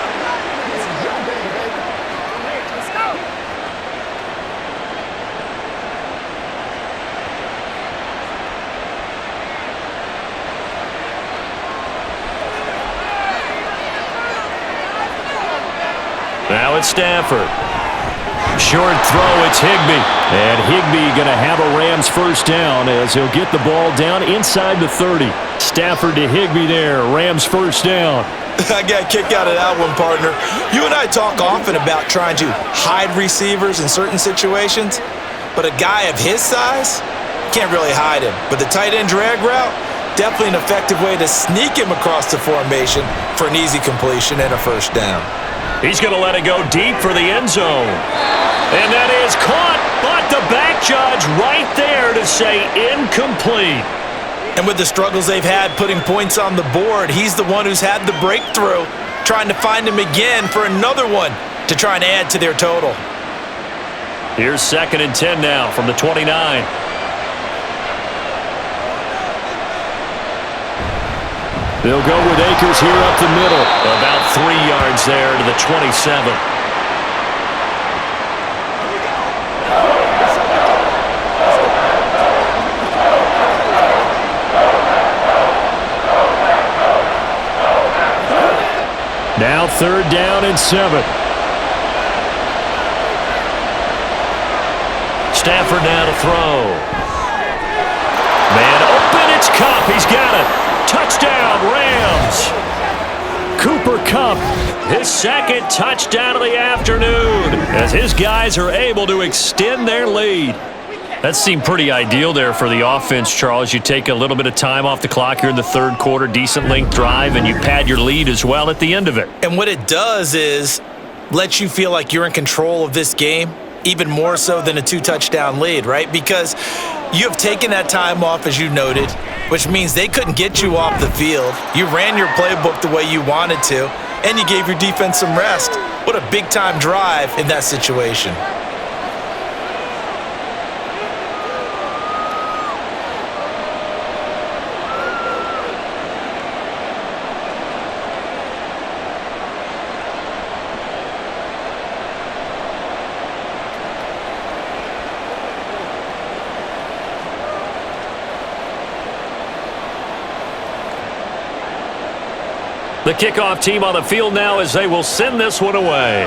Now it's Stafford. Short throw, it's Higbee. And Higbee going to have a Rams first down as he'll get the ball down inside the 30. Stafford to Higbee there, Rams first down. I got a kick out of that one, partner. You and I talk often about trying to hide receivers in certain situations, but a guy of his size can't really hide him. But the tight end drag route, definitely an effective way to sneak him across the formation for an easy completion and a first down. He's going to let it go deep for the end zone. And that is caught, but the back judge right there to say incomplete. And with the struggles they've had putting points on the board, he's the one who's had the breakthrough, trying to find him again for another one to try and add to their total. Here's 2nd and 10 now from the 29. They'll go with Akers here up the middle. About 3 yards there to the 27. Now 3rd down and 7. Stafford now to throw. Man open, it's Kupp. He's got it. Touchdown, Rams. Cooper Kupp. His 2nd touchdown of the afternoon as his guys are able to extend their lead. That seemed pretty ideal there for the offense, Charles. You take a little bit of time off the clock here in the 3rd quarter, decent length drive, and you pad your lead as well at the end of it. And what it does is let you feel like you're in control of this game, even more so than a 2-touchdown lead, right? Because you have taken that time off, as you noted, which means they couldn't get you off the field. You ran your playbook the way you wanted to, and you gave your defense some rest. What a big-time drive in that situation. The kickoff team on the field now as they will send this one away.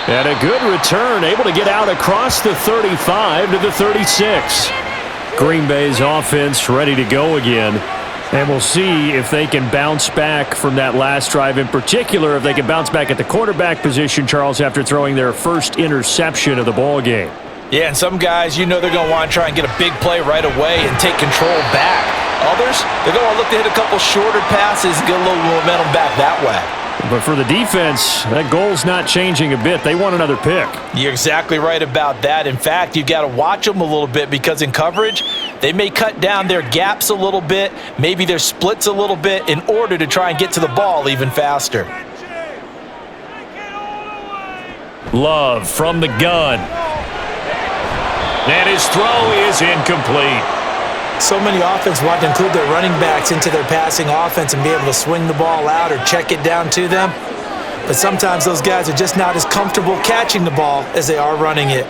And a good return, able to get out across the 35 to the 36. Green Bay's offense ready to go again. And we'll see if they can bounce back from that last drive, in particular, if they can bounce back at the quarterback position, Charles, after throwing their first interception of the ball game. Yeah, and some guys, you know they're going to want to try and get a big play right away and take control back. Others, they're going to look to hit a couple shorter passes and get a little momentum back that way. But for the defense, that goal's not changing a bit. They want another pick. You're exactly right about that. In fact, you've got to watch them a little bit because in coverage, they may cut down their gaps a little bit, maybe their splits a little bit in order to try and get to the ball even faster. Love from the gun. And his throw is incomplete. So many offenses want to include their running backs into their passing offense and be able to swing the ball out or check it down to them. But sometimes those guys are just not as comfortable catching the ball as they are running it.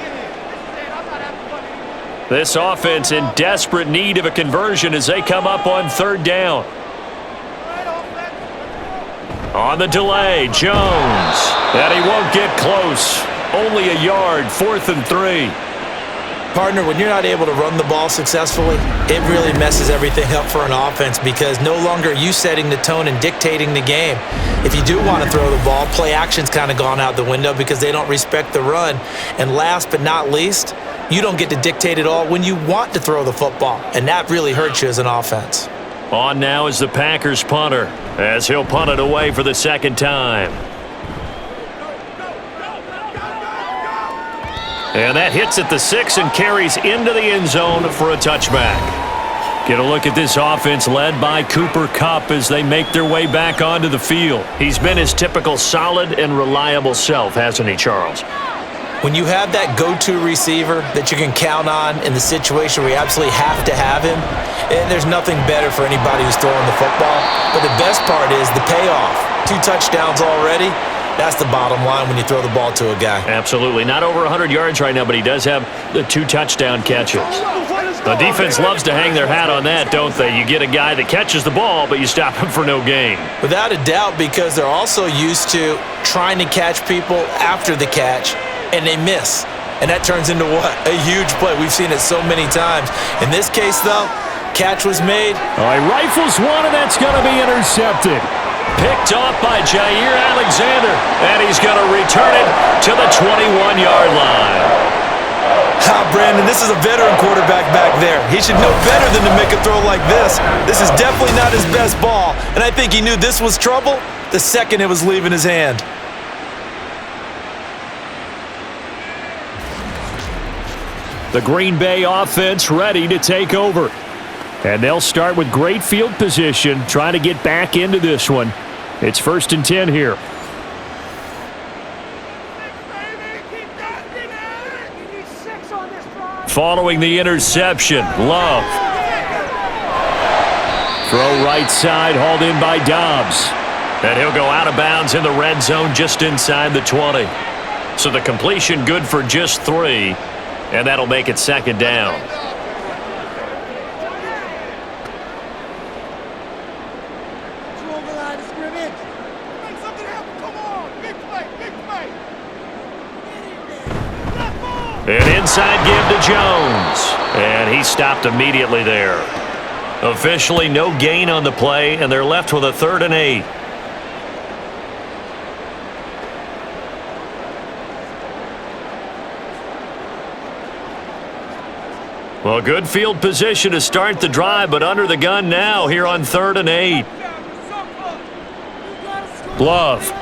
This offense in desperate need of a conversion as they come up on 3rd down. On the delay, Jones. And he won't get close. Only a yard, 4th and 3. Partner, when you're not able to run the ball successfully, it really messes everything up for an offense because no longer are you setting the tone and dictating the game. If you do want to throw the ball, play action's kind of gone out the window because they don't respect the run. And last but not least, you don't get to dictate it all when you want to throw the football, and that really hurts you as an offense. On now is the Packers punter as he'll punt it away for the 2nd time. And that hits at the 6 and carries into the end zone for a touchback. Get a look at this offense led by Cooper Kupp as they make their way back onto the field. He's been his typical solid and reliable self, hasn't he, Charles? When you have that go-to receiver that you can count on in the situation where you absolutely have to have him, and there's nothing better for anybody who's throwing the football. But the best part is the payoff. 2 touchdowns already. That's the bottom line when you throw the ball to a guy. Absolutely. Not over 100 yards right now, but he does have the 2 touchdown catches. The defense loves to hang their hat on that, don't they? You get a guy that catches the ball, but you stop him for no gain. Without a doubt, because they're also used to trying to catch people after the catch, and they miss. And that turns into what? A huge play. We've seen it so many times. In this case, though, catch was made. He rifles one, and that's going to be intercepted. Picked off by Jair Alexander, and he's going to return it to the 21-yard line. Brandon, this is a veteran quarterback back there. He should know better than to make a throw like this. This is definitely not his best ball, and I think he knew this was trouble the second it was leaving his hand. The Green Bay offense ready to take over. And they'll start with great field position, trying to get back into this one. It's 1st and 10 here. Following the interception, Love. Throw right side, hauled in by Dobbs. And he'll go out of bounds in the red zone just inside the 20. So the completion good for just 3, and that'll make it 2nd down. An inside give to Jones, and he stopped immediately there. Officially no gain on the play, and they're left with a 3rd and 8. Well, good field position to start the drive, but under the gun now here on 3rd and 8. Love.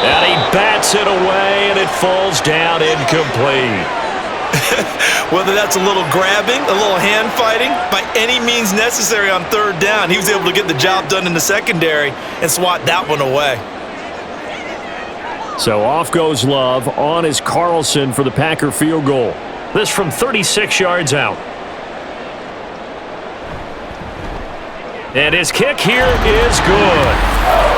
And he bats it away, and it falls down incomplete. Whether that's a little grabbing, a little hand fighting, by any means necessary on 3rd down, he was able to get the job done in the secondary and swat that one away. So off goes Love. On is Carlson for the Packer field goal. This from 36 yards out. And his kick here is good.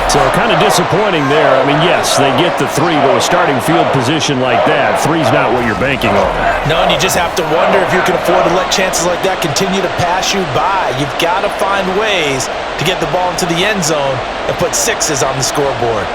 So kind of disappointing there. I mean, yes, they get the 3, but with starting field position like that, 3's not what you're banking on. No, and you just have to wonder if you can afford to let chances like that continue to pass you by. You've got to find ways to get the ball into the end zone and put 6s on the scoreboard.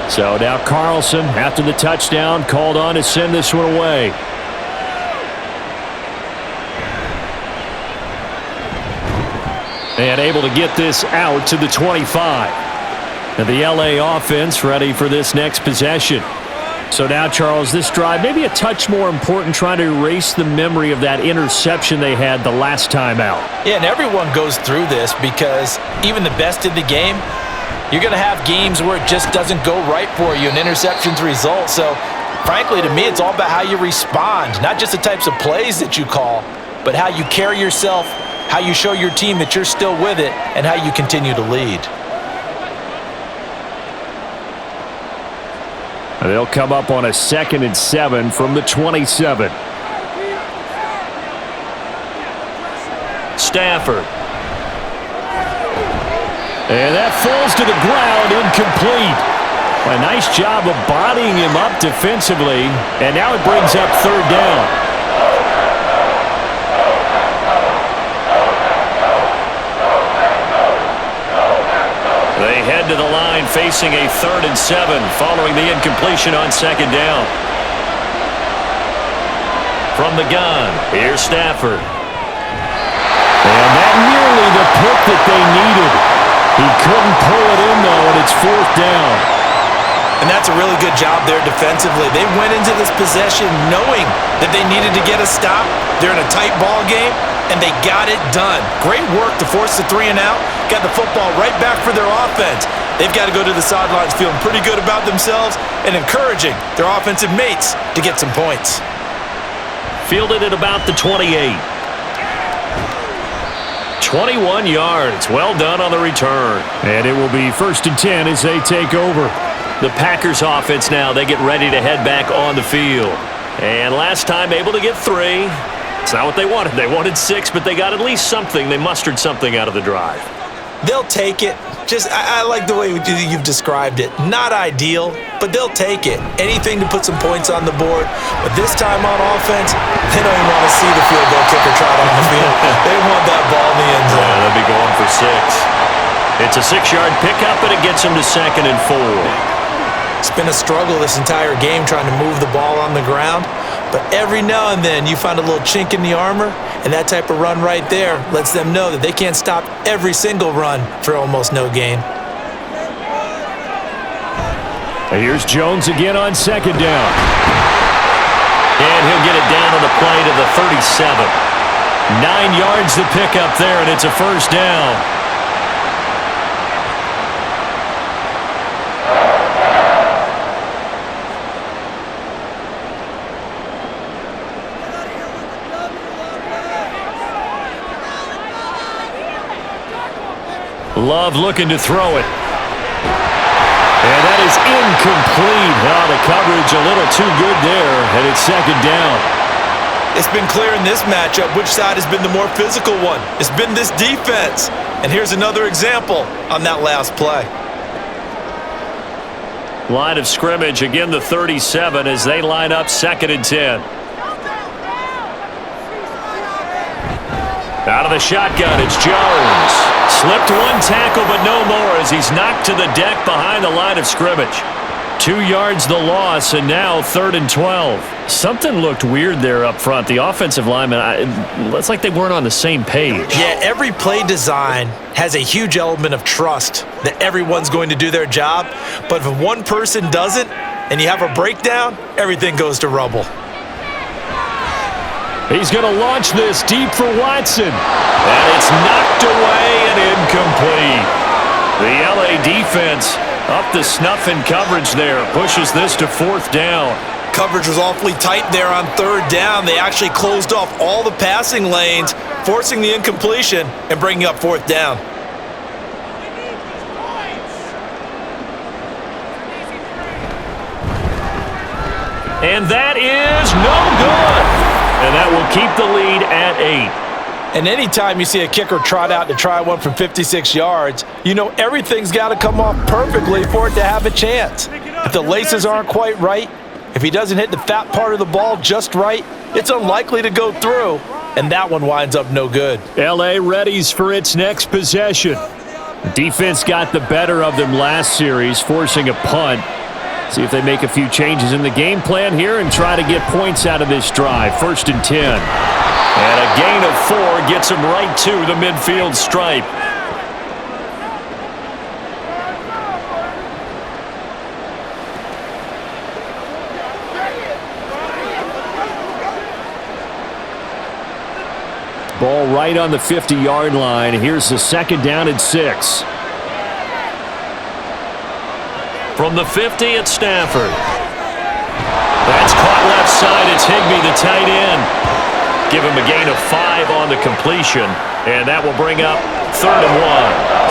So now Carlson, after the touchdown, called on to send this one away. And able to get this out to the 25. And the LA offense ready for this next possession. So now, Charles, this drive maybe a touch more important, trying to erase the memory of that interception they had the last time out. Yeah, and everyone goes through this because even the best in the game, you're going to have games where it just doesn't go right for you, and interceptions result. So, frankly, to me, it's all about how you respond, not just the types of plays that you call, but how you carry yourself, how you show your team that you're still with it, and how you continue to lead. They'll come up on a 2nd and 7 from the 27. Stafford. And that falls to the ground, incomplete. A nice job of bodying him up defensively, and now it brings up 3rd down. They head to the line facing a 3rd and 7 following the incompletion on 2nd down. From the gun, here's Stafford. And that nearly the pick that they needed. He couldn't pull it in, though, and it's 4th down. And that's a really good job there defensively. They went into this possession knowing that they needed to get a stop. They're in a tight ball game, and they got it done. Great work to force the 3 and out. Got the football right back for their offense. They've got to go to the sidelines feeling pretty good about themselves and encouraging their offensive mates to get some points. Fielded at about the 28. 21 yards. Well done on the return. And it will be 1st and 10 as they take over. The Packers offense now, they get ready to head back on the field. And last time able to get 3. It's not what they wanted. They wanted 6, but they got at least something. They mustered something out of the drive. They'll take it. I like the way you've described it. Not ideal, but they'll take it. Anything to put some points on the board. But this time on offense, they don't even want to see the field goal kicker trot on the field. They want that ball in the end zone. Yeah, they'll be going for 6. It's a 6-yard pickup, and it gets them to 2nd and 4. It's been a struggle this entire game trying to move the ball on the ground, but every now and then you find a little chink in the armor, and that type of run right there lets them know that they can't stop every single run for almost no gain. Here's Jones again on second down. And he'll get it down on the play to the 37. 9 yards to pick up there, and it's a first down. Love looking to throw it. And that is incomplete. Now the coverage a little too good there, and it's second down. It's been clear in this matchup which side has been the more physical one. It's been this defense. And here's another example on that last play. Line of scrimmage, again the 37 as they line up second and 10. Out of the shotgun, it's Jones. Slipped one tackle, but no more as he's knocked to the deck behind the line of scrimmage. 2 yards the loss, and now 3rd and 12. Something looked weird there up front. The offensive linemen, it's like they weren't on the same page. Yeah, every play design has a huge element of trust that everyone's going to do their job. But if one person doesn't and you have a breakdown, everything goes to rubble. He's going to launch this deep for Watson. And it's knocked away and incomplete. The LA defense up the snuff in coverage there. Pushes this to 4th down. Coverage was awfully tight there on 3rd down. They actually closed off all the passing lanes, forcing the incompletion and bringing up 4th down. And that is no good. And that will keep the lead at 8. And anytime you see a kicker trot out to try one from 56 yards, you know everything's got to come off perfectly for it to have a chance. If the laces aren't quite right, if he doesn't hit the fat part of the ball just right, it's unlikely to go through, and that one winds up no good. LA readies for its next possession. Defense got the better of them last series, forcing a punt. See if they make a few changes in the game plan here and try to get points out of this drive. 1st and 10. And a gain of 4 gets them right to the midfield stripe. Ball right on the 50-yard line. Here's the 2nd down and 6. From the 50, it's Stafford. That's caught left side. It's Higbee, the tight end. Give him a gain of 5 on the completion, and that will bring up 3rd and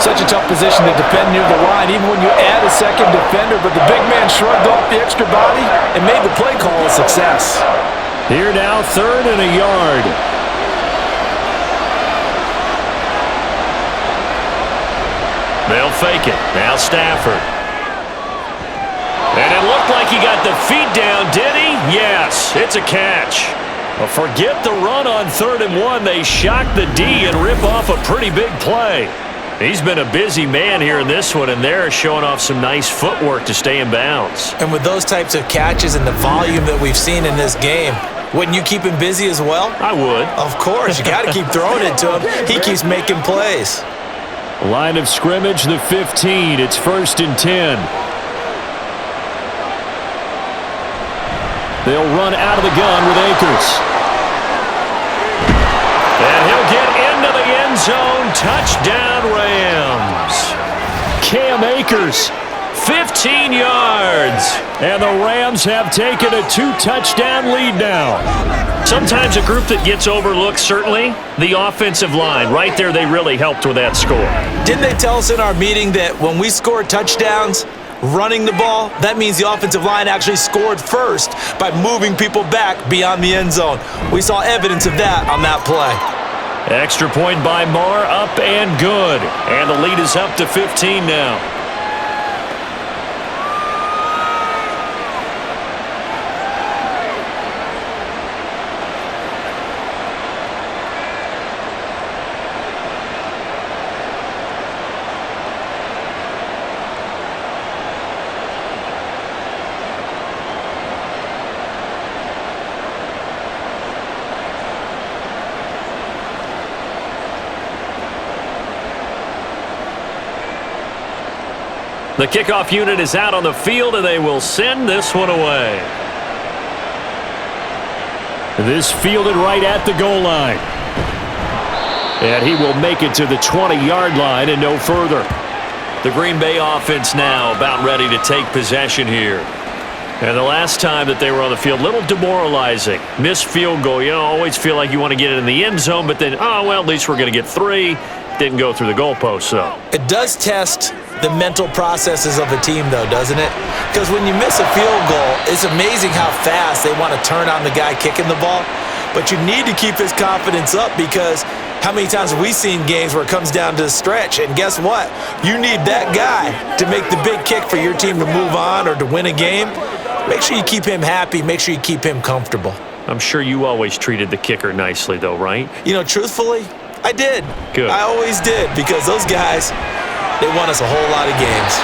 1. Such a tough position to defend near the line, even when you add a second defender, but the big man shrugged off the extra body and made the play call a success. Here now, 3rd and a yard. They'll fake it. Now Stafford. And it looked like he got the feet down, did he? Yes, it's a catch. Well, forget the run on 3rd and 1. They shock the D and rip off a pretty big play. He's been a busy man here in this one, and they're showing off some nice footwork to stay in bounds. And with those types of catches and the volume that we've seen in this game, wouldn't you keep him busy as well? I would. Of course, you got to keep throwing it to him. He keeps making plays. Line of scrimmage, the 15. It's 1st and 10. They'll run out of the gun with Akers. And he'll get into the end zone. Touchdown, Rams. Cam Akers, 15 yards. And the Rams have taken a 2-touchdown lead now. Sometimes a group that gets overlooked, certainly, the offensive line. Right there, they really helped with that score. Didn't they tell us in our meeting that when we score touchdowns, running the ball, that means the offensive line actually scored first by moving people back beyond the end zone. We saw evidence of that on that play. Extra point by Marr, up and good. And the lead is up to 15 now. The kickoff unit is out on the field, and they will send this one away. This fielded right at the goal line. And he will make it to the 20-yard line and no further. The Green Bay offense now about ready to take possession here. And the last time that they were on the field, a little demoralizing. Missed field goal. You know, always feel like you want to get it in the end zone, but then, oh, well, at least we're going to get 3. Didn't go through the goalpost, though. It does test the mental processes of a team, though, doesn't it? Because when you miss a field goal, it's amazing how fast they want to turn on the guy kicking the ball. But you need to keep his confidence up, because how many times have we seen games where it comes down to the stretch? And guess what? You need that guy to make the big kick for your team to move on or to win a game. Make sure you keep him happy. Make sure you keep him comfortable. I'm sure you always treated the kicker nicely, though, right? You know, truthfully, I did. Good. I always did, because those guys, they won us a whole lot of games.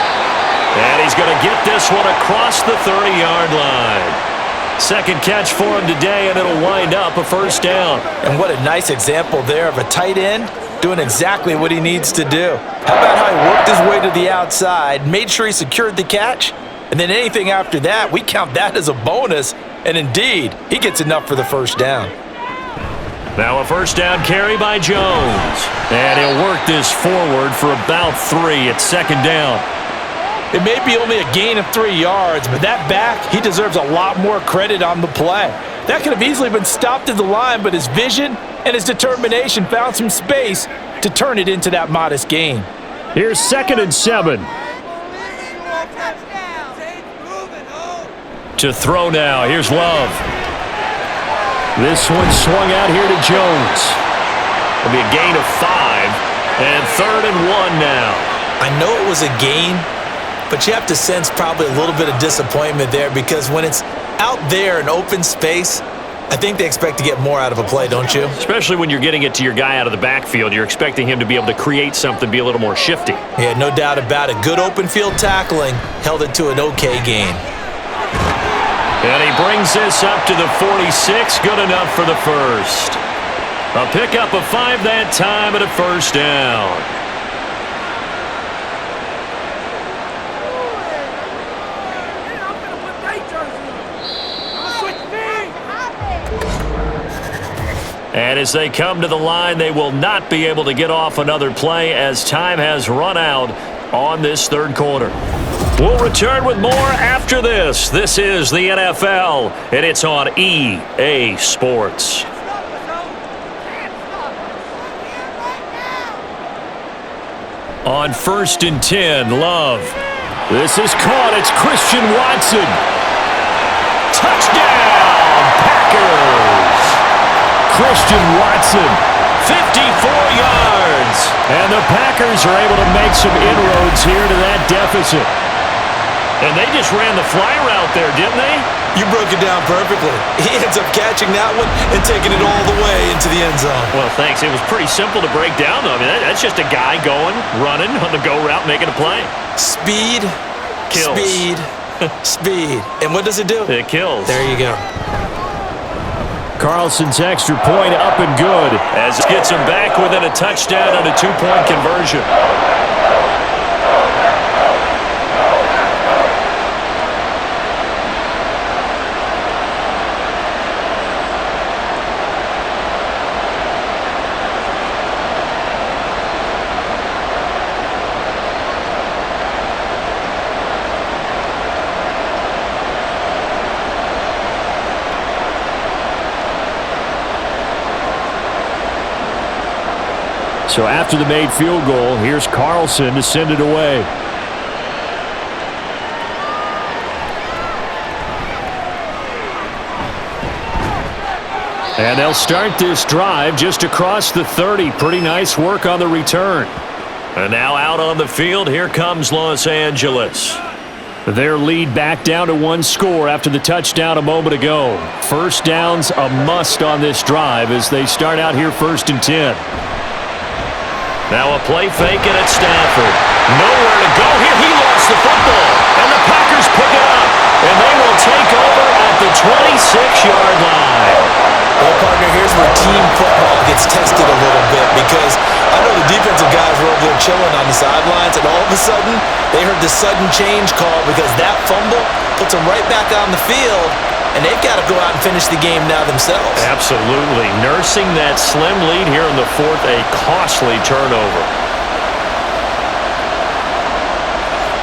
And he's going to get this one across the 30-yard line. Second catch for him today, and it'll wind up a first down. And what a nice example there of a tight end doing exactly what he needs to do. How about how he worked his way to the outside, made sure he secured the catch, and then anything after that, we count that as a bonus. And indeed, he gets enough for the first down. Now a first down carry by Jones. And he'll work this forward for about 3 at second down. It may be only a gain of 3 yards, but that back, he deserves a lot more credit on the play. That could have easily been stopped at the line, but his vision and his determination found some space to turn it into that modest gain. Here's 2nd and 7. To throw now, here's Love. This one swung out here to Jones. It'll be a gain of 5, and 3rd and 1 now. I know it was a gain, but you have to sense probably a little bit of disappointment there, because when it's out there in open space, I think they expect to get more out of a play, don't you? Especially when you're getting it to your guy out of the backfield. You're expecting him to be able to create something, be a little more shifty. Yeah, no doubt about it. Good open field tackling held it to an okay gain. And he brings this up to the 46, good enough for the first. A pickup of 5 that time and a first down. And as they come to the line, they will not be able to get off another play as time has run out on this third quarter. We'll return with more after this. This is the NFL, and it's on EA Sports. On 1st and 10, Love. This is caught. It's Christian Watson. Touchdown, Packers! Christian Watson. 54 yards. And the Packers are able to make some inroads here to that deficit. And they just ran the fly route there, didn't they? You broke it down perfectly. He ends up catching that one and taking it all the way into the end zone. Well, thanks. It was pretty simple to break down, though. I mean, that's just a guy going, running on the go route, making a play. Speed, Kills. speed, speed. And what does it do? It kills. There you go. Carlson's extra point up and good. As it gets him back within a touchdown and a 2-point conversion. So after the made field goal, here's Carlson to send it away. And they'll start this drive just across the 30. Pretty nice work on the return. And now out on the field, here comes Los Angeles. Their lead back down to 1 score after the touchdown a moment ago. First down's a must on this drive as they start out here 1st and 10. Now a play fake, and it's Stafford. Nowhere to go here. He lost the football, and the Packers pick it up, and they will take over at the 26-yard line. Well, partner, here's where team football gets tested a little bit, because I know the defensive guys were over there chilling on the sidelines, and all of a sudden, They heard the sudden change call because that fumble puts them right back on the field, and they've got to go out and finish the game now themselves. Absolutely. Nursing that slim lead here in the fourth, a costly turnover.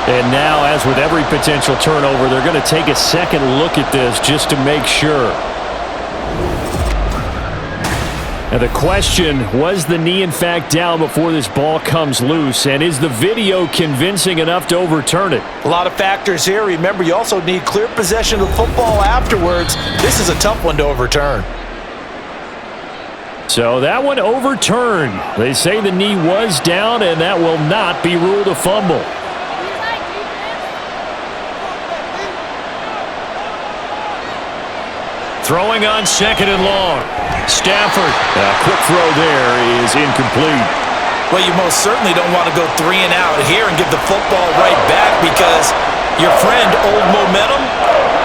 And now, as with every potential turnover, they're going to take a second look at this just to make sure. Now the question, was the knee in fact down before this ball comes loose? And is the video convincing enough to overturn it? A lot of factors here. Remember, you also need clear possession of the football afterwards. This is a tough one to overturn. So that one overturned. They say the knee was down, and that will not be ruled a fumble. Throwing on second and long. Stafford. A quick throw there is incomplete. Well, you most certainly don't want to go 3 and out here and give the football right back because your friend, Old Momentum,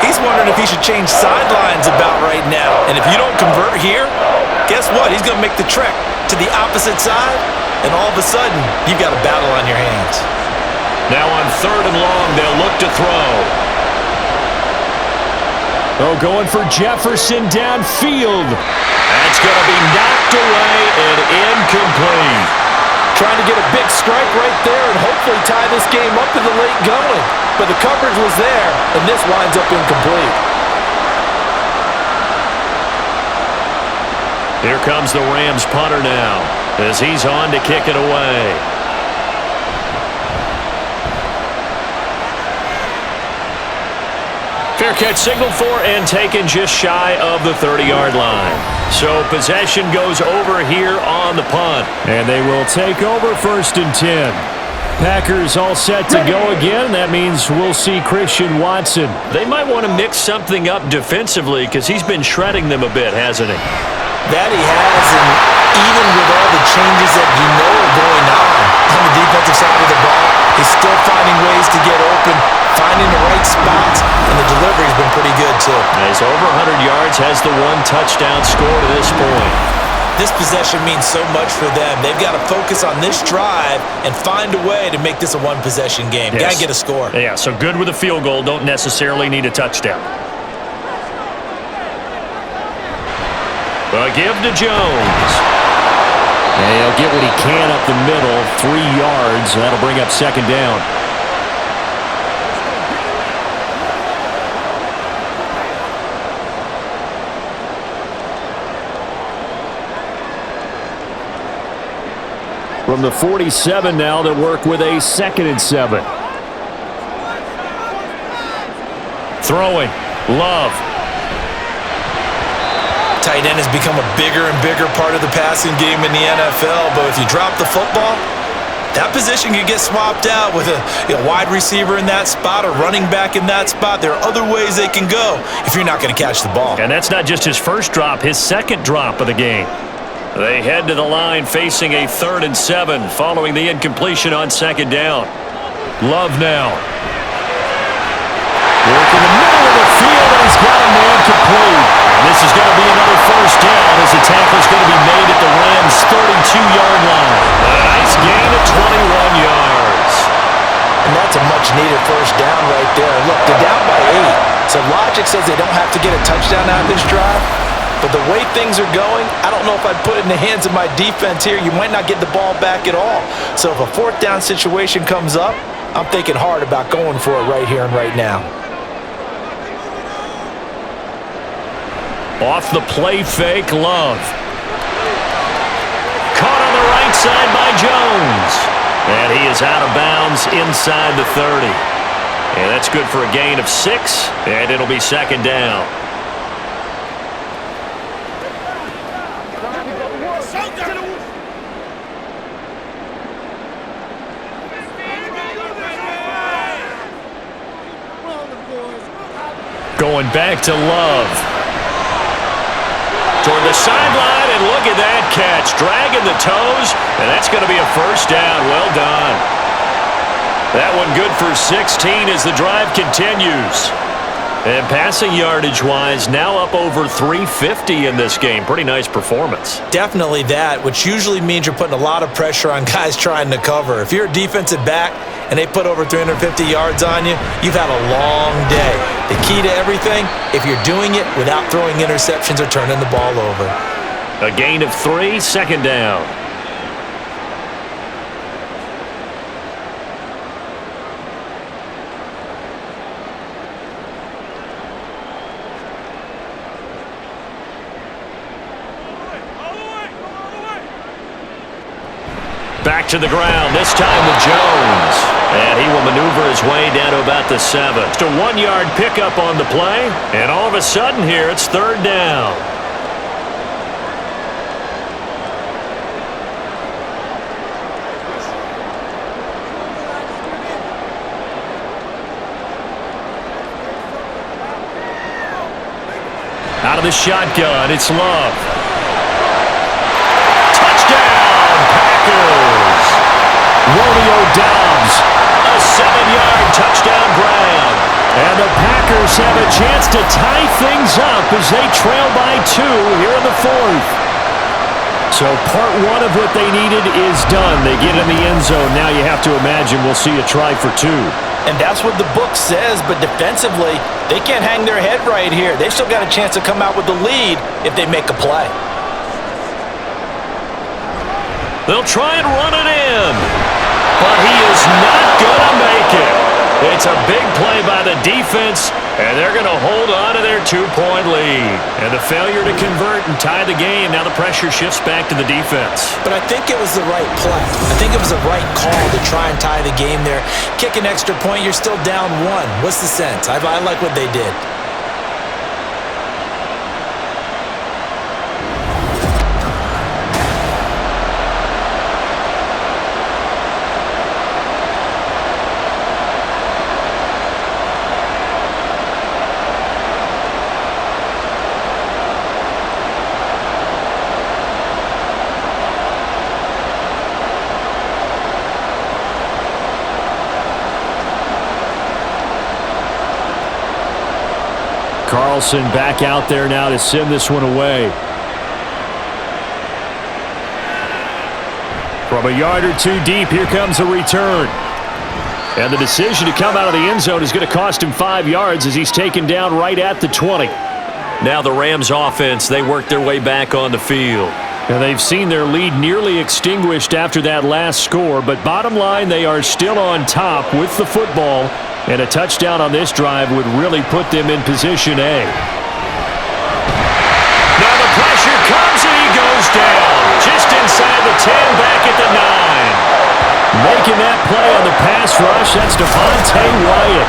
he's wondering if he should change sidelines about right now. And if you don't convert here, guess what? He's going to make the trek to the opposite side, and all of a sudden, you've got a battle on your hands. Now on third and long, they'll look to throw. Oh, going for Jefferson downfield. That's going to be knocked away and incomplete. Trying to get a big strike right there and hopefully tie this game up in the late going. But the coverage was there, and this winds up incomplete. Here comes the Rams punter now as he's on to kick it away. Fair catch signaled for and taken just shy of the 30-yard line. So possession goes over here on the punt. And they will take over 1st and 10. Packers all set to go again. That means we'll see Christian Watson. They might want to mix something up defensively because he's been shredding them a bit, hasn't he? That he has, and even with all the changes that you know are going on the defensive side of the ball, he's still finding ways to get open, finding the right spots, and the delivery's been pretty good too. He's over 100 yards, has the 1 touchdown score to this point. This possession means so much for them. They've got to focus on this drive and find a way to make this a 1-possession game. Yes. Got to get a score. Yeah, so good with a field goal, don't necessarily need a touchdown. A give to Jones. And he'll get what he can up the middle, 3 yards, and that'll bring up 2nd down. From the 47 now, they'll work with a 2nd and 7. Throwing. Love. Tight end has become a bigger and bigger part of the passing game in the NFL, but if you drop the football, that position could get swapped out with a wide receiver in that spot, a running back in that spot. There are other ways they can go if you're not going to catch the ball. And that's not just his first drop, his 2nd drop of the game. They head to the line facing a 3rd and 7 following the incompletion on 2nd down. Love now. Work in the middle of the field, and he's got a man complete. And this is going to be another 1st down as the tackle is going to be made at the Rams' 32-yard line. A nice gain of 21 yards. And that's a much-needed 1st down right there. Look, they're down by 8, so logic says they don't have to get a touchdown out of this drive. But the way things are going, I don't know if I'd put it in the hands of my defense here. You might not get the ball back at all. So if a 4th down situation comes up, I'm thinking hard about going for it right here and right now. Off the play fake, Love. Caught on the right side by Jones. And he is out of bounds inside the 30. And that's good for a gain of 6, and it'll be 2nd down. Going back to Love. Toward the sideline, and look at that catch. Dragging the toes, and that's going to be a 1st down. Well done. That one good for 16 as the drive continues. And passing yardage-wise, now up over 350 in this game. Pretty nice performance. Definitely that, which usually means you're putting a lot of pressure on guys trying to cover. If you're a defensive back and they put over 350 yards on you, you've had a long day. The key to everything, if you're doing it without throwing interceptions or turning the ball over. A gain of 3, second down. Back to the ground, this time with Jones. And he will maneuver his way down to about the 7. Just a 1-yard pickup on the play. And all of a sudden here, it's third down. Out of the shotgun, it's Love. Touchdown, Packers! Romeo Doubs, a 7-yard touchdown grab. And the Packers have a chance to tie things up as they trail by 2 here in the 4th. So part 1 of what they needed is done. They get in the end zone. Now you have to imagine we'll see a try for 2. And that's what the book says, but defensively, they can't hang their head right here. They've still got a chance to come out with the lead if they make a play. They'll try and run it in, but he is not going to make it. It's a big play by the defense, and they're going to hold on to their 2-point lead. And the failure to convert and tie the game, now the pressure shifts back to the defense. But I think it was the right play. I think it was the right call to try and tie the game there. Kick an extra point, you're still down 1. What's the sense? I like what they did. Carlson back out there now to send this one away. From a yard or 2 deep, here comes a return. And the decision to come out of the end zone is going to cost him 5 yards as he's taken down right at the 20. Now the Rams offense, they work their way back on the field. And they've seen their lead nearly extinguished after that last score, but bottom line, they are still on top with the football. And a touchdown on this drive would really put them in position A. Now the pressure comes and he goes down. Just inside the 10, back at the 9. Making that play on the pass rush, that's Devontae Wyatt.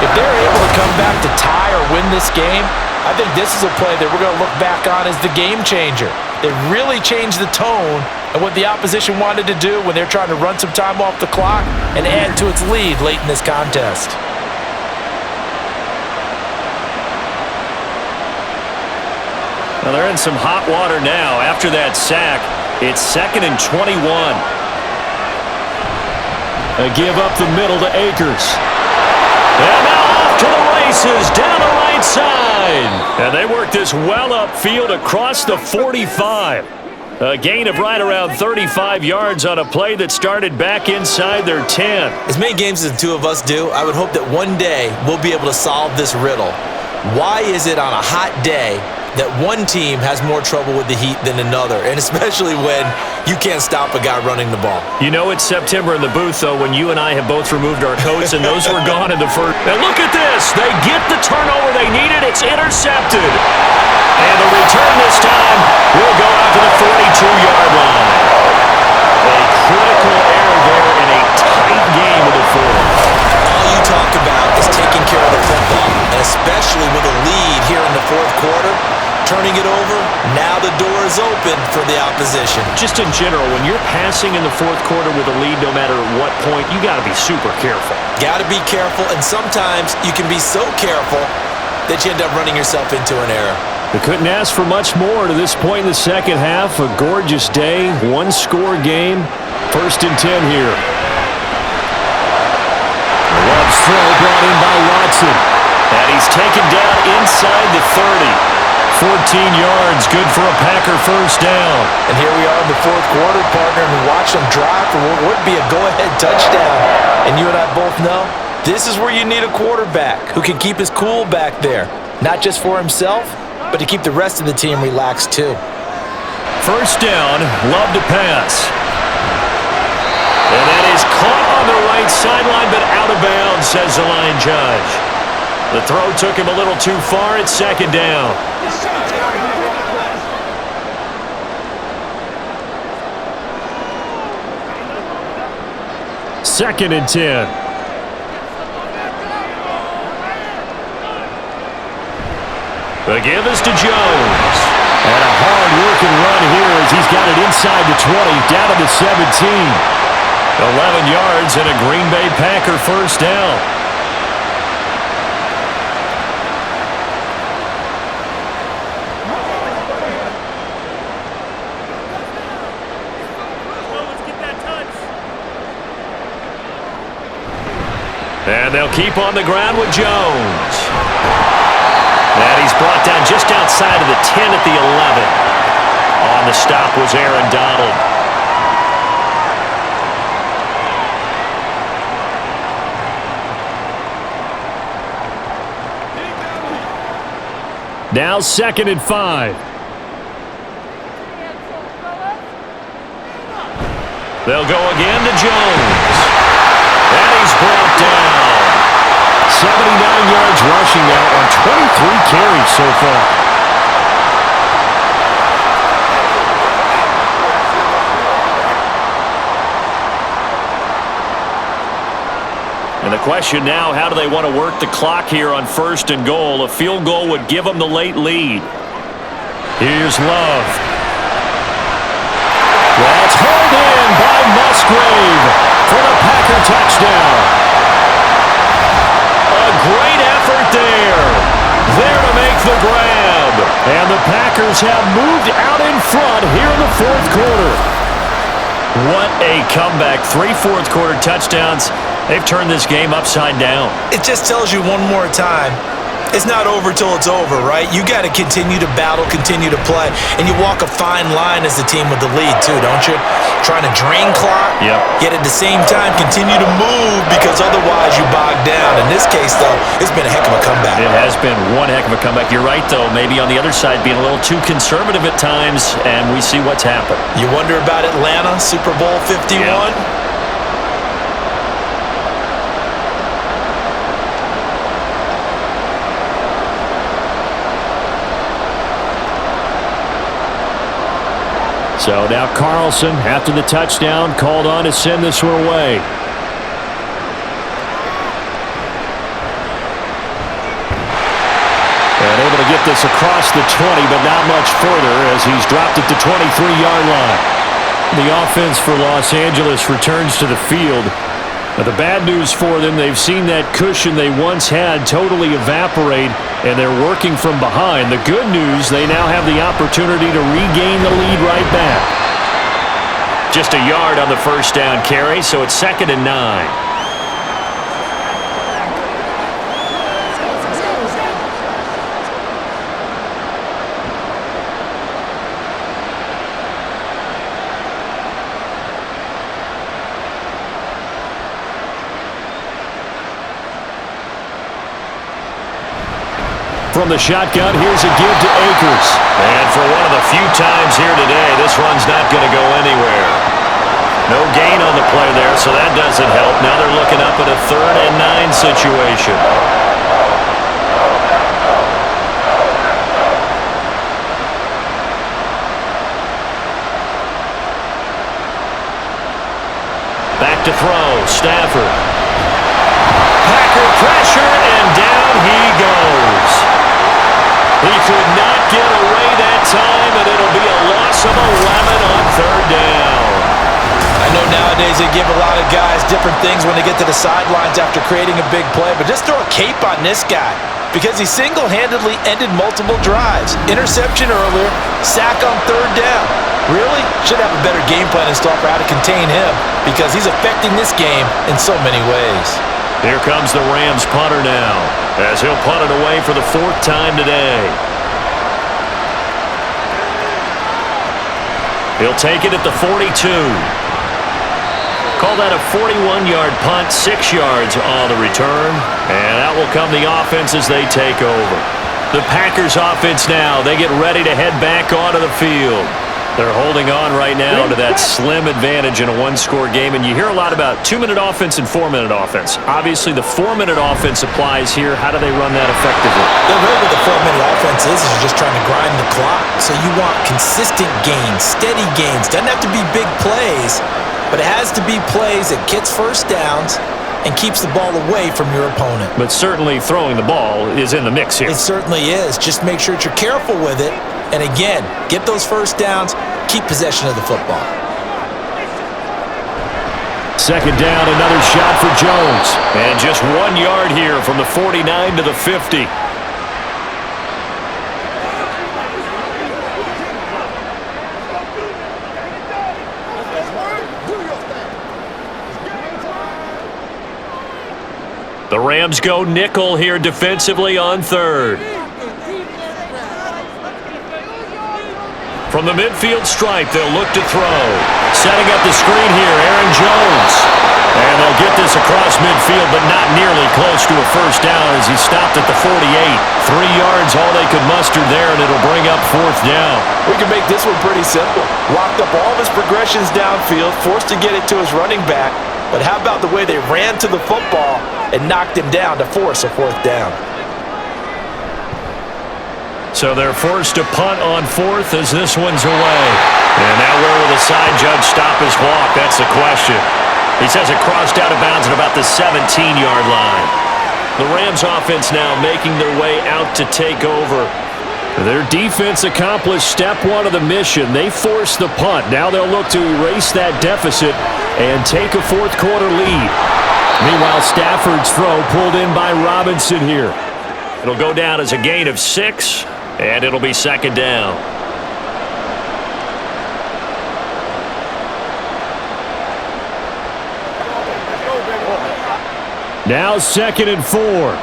If they're able to come back to tie or win this game, I think this is a play that we're going to look back on as the game changer. It really changed the tone of what the opposition wanted to do when they're trying to run some time off the clock and add to its lead late in this contest. Well, they're in some hot water now. After that sack, it's 2nd and 21. A give up the middle to Akers. And now off to the races, down the right side. And they work this well upfield across the 45. A gain of right around 35 yards on a play that started back inside their 10. As many games as the two of us do, I would hope that one day we'll be able to solve this riddle. Why is it on a hot day that one team has more trouble with the heat than another, and especially when you can't stop a guy running the ball? You know it's September in the booth, though, when you and I have both removed our coats, and those were gone in the first. And look at this. They get the turnover they needed. It's intercepted. And the return this time will go out to the 42-yard line. A critical error there in a tight game of the 4th. All you talk about is taking care of the football, and especially with a lead here in the 4th quarter. Turning it over, now the door is open for the opposition. Just in general, when you're passing in the 4th quarter with a lead, no matter what point, you got to be super careful. Got to be careful, and sometimes you can be so careful that you end up running yourself into an error. They couldn't ask for much more to this point in the second half. A gorgeous day, 1-score game. 1st and 10 here. Love's throw brought in by Watson. And he's taken down inside the 30. 14 yards, good for a Packer first down. And here we are in the fourth quarter, partner, and watch them drive for what would be a go-ahead touchdown. And you and I both know this is where you need a quarterback who can keep his cool back there, not just for himself, but to keep the rest of the team relaxed too. First down, Love to pass. And that is caught on the right sideline, but out of bounds, says the line judge. The throw took him a little too far. It's second down. Second and 10. The give is to Jones. And a hard-working run here as he's got it inside the 20, down to the 17. 11 yards and a Green Bay Packer first down. And they'll keep on the ground with Jones. And he's brought down just outside of the 10 at the 11. On the stop was Aaron Donald. Now second and 5. They'll go again to Jones. And he's brought down. 79 yards rushing now on 23 carries so far. And the question now, how do they want to work the clock here on first and goal? A field goal would give them the late lead. Here's Love. That's hauled in by Musgrave for the Packer touchdown. A great effort there. There to make the grab. And the Packers have moved out in front here in the fourth quarter. What a comeback. 3 fourth-quarter touchdowns. They've turned this game upside down. It just tells you one more time, it's not over till it's over, right? You got to continue to battle, continue to play, and you walk a fine line as the team with the lead too, don't you? Trying to drain clock, yet at the same time continue to move because otherwise you bog down. In this case, though, it's been a heck of a comeback. It has been one heck of a comeback. You're right, though. Maybe on the other side being a little too conservative at times, and we see what's happened. You wonder about Atlanta, Super Bowl 51? Yeah. So now Carlson, after the touchdown, called on to send this one away. And able to get this across the 20, but not much further as he's dropped it to 23-yard line. The offense for Los Angeles returns to the field. But the bad news for them, they've seen that cushion they once had totally evaporate, and they're working from behind. The good news, they now have the opportunity to regain the lead right back. Just a yard on the first down carry, so it's 2nd and 9. From the shotgun, here's a give to Akers. And for one of the few times here today, this run's not going to go anywhere. No gain on the play there, so that doesn't help. Now they're looking up at a 3rd and 9 situation. Back to throw, Stafford. Packer pressure, and down he goes. He could not get away that time, and it'll be a loss of 11 on 3rd down. I know nowadays they give a lot of guys different things when they get to the sidelines after creating a big play, but just throw a cape on this guy because he single-handedly ended multiple drives. Interception earlier, sack on 3rd down. Really? Should have a better game plan installed for how to contain him because he's affecting this game in so many ways. Here comes the Rams punter now, as he'll punt it away for the 4th time today. He'll take it at the 42. Call that a 41-yard punt, 6 yards on the return. And out will come the offense as they take over. The Packers offense now, they get ready to head back onto the field. They're holding on right now to that slim advantage in a one-score game. And you hear a lot about 2-minute offense and 4-minute offense. Obviously, the 4-minute offense applies here. How do they run that effectively? The way with the 4-minute offense is you're just trying to grind the clock. So you want consistent gains, steady gains. Doesn't have to be big plays, but it has to be plays that gets first downs and keeps the ball away from your opponent. But certainly throwing the ball is in the mix here. It certainly is. Just make sure that you're careful with it. And again, get those first downs, keep possession of the football. 2nd down, another shot for Jones. And just 1 yard here from the 49 to the 50. The Rams go nickel here defensively on 3rd. From the midfield stripe, they'll look to throw. Setting up the screen here, Aaron Jones. And they'll get this across midfield, but not nearly close to a first down as he stopped at the 48. 3 yards, all they could muster there, and it'll bring up 4th down. We can make this one pretty simple. Locked up all of his progressions downfield, forced to get it to his running back. But how about the way they ran to the football and knocked him down to force a 4th down? So they're forced to punt on 4th as this one's away. And now where will the side judge stop his walk? That's the question. He says it crossed out of bounds at about the 17-yard line. The Rams offense now making their way out to take over. Their defense accomplished step 1 of the mission. They forced the punt. Now they'll look to erase that deficit and take a 4th quarter lead. Meanwhile, Stafford's throw pulled in by Robinson here. It'll go down as a gain of 6, and it'll be 2nd down. Now 2nd and 4.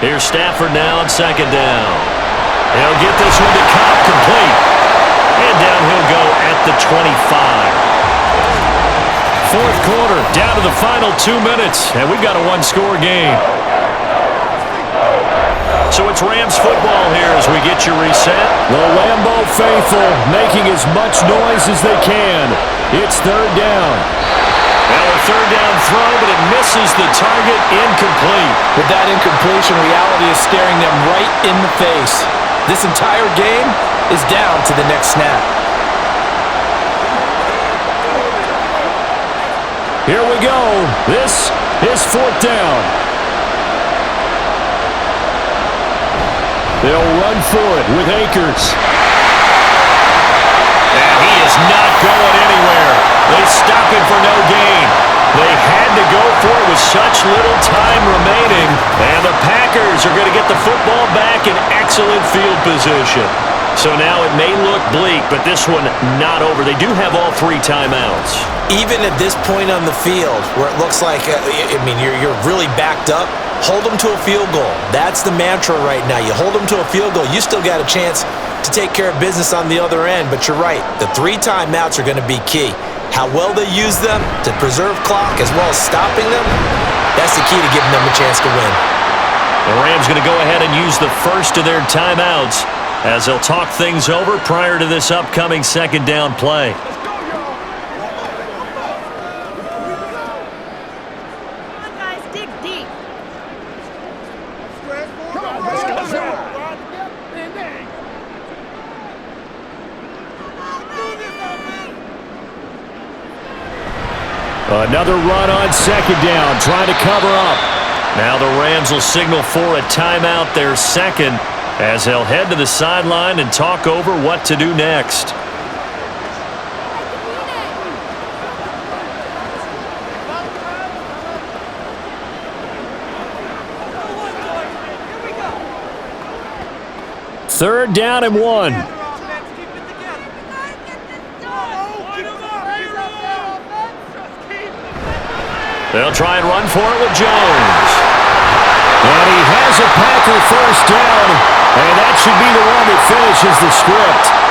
Here's Stafford now on 2nd down. He'll get this one to Cobb complete. And down he'll go at the 25. 4th quarter, down to the final 2 minutes, and we've got a one-score game. So it's Rams football here as we get you reset. The Lambeau faithful making as much noise as they can. It's 3rd down. Now a 3rd down throw, but it misses the target, incomplete. With that incompletion, reality is staring them right in the face. This entire game is down to the next snap. Here we go. This is 4th down. They'll run for it with Akers. And he is not going anywhere. They stop him for no gain. They had to go for it with such little time remaining. And the Packers are going to get the football back in excellent field position. So now it may look bleak, but this one not over. They do have all 3 timeouts. Even at this point on the field, where it looks like, you're really backed up, hold them to a field goal. That's the mantra right now. You hold them to a field goal. You still got a chance to take care of business on the other end, but you're right. The 3 timeouts are going to be key. How well they use them to preserve clock as well as stopping them, that's the key to giving them a chance to win. The Rams going to go ahead and use the first of their timeouts as they'll talk things over prior to this upcoming 2nd down play. Another run on 2nd down, trying to cover up. Now the Rams will signal for a timeout, their 2nd, as they'll head to the sideline and talk over what to do next. Third down and 1. They'll try and run for it with Jones. And he has a Packer first down, and that should be the one that finishes the script.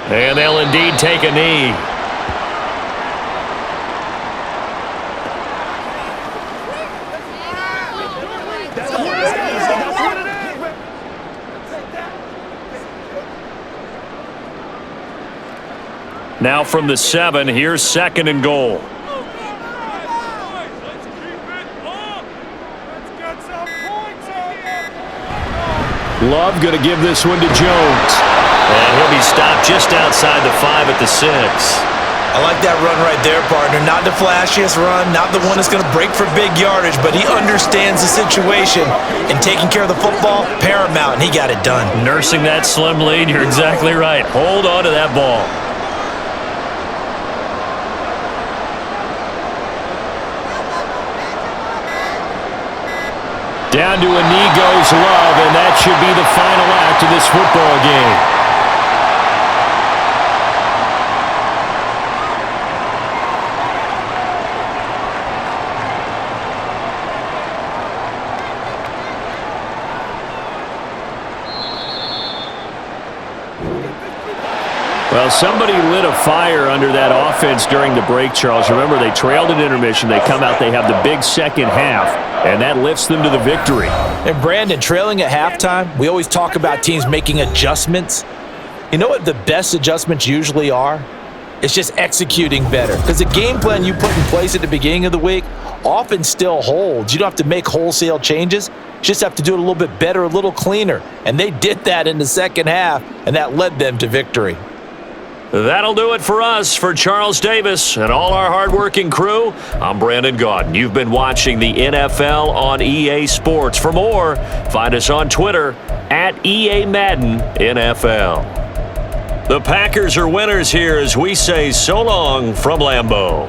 And they'll indeed take a knee. Now from the 7, here's 2nd and goal. Love going to give this one to Jones. And he'll be stopped just outside the 5 at the 6. I like that run right there, partner. Not the flashiest run, not the one that's going to break for big yardage, but he understands the situation, and taking care of the football, paramount, and he got it done. Nursing that slim lead, you're exactly right. Hold on to that ball. Down to a knee goes Love, and that should be the final act of this football game. Well, somebody lit a fire under that offense during the break, Charles. Remember, they trailed at intermission. They come out, they have the big second half, and that lifts them to the victory. And Brandon, trailing at halftime, we always talk about teams making adjustments. You know what the best adjustments usually are? It's just executing better. Because the game plan you put in place at the beginning of the week often still holds. You don't have to make wholesale changes. You just have to do it a little bit better, a little cleaner. And they did that in the second half, and that led them to victory. That'll do it for us. For Charles Davis and all our hardworking crew, I'm Brandon Gaudin. You've been watching the NFL on EA Sports. For more, find us on Twitter at EA Madden NFL. The Packers are winners here as we say so long from Lambeau.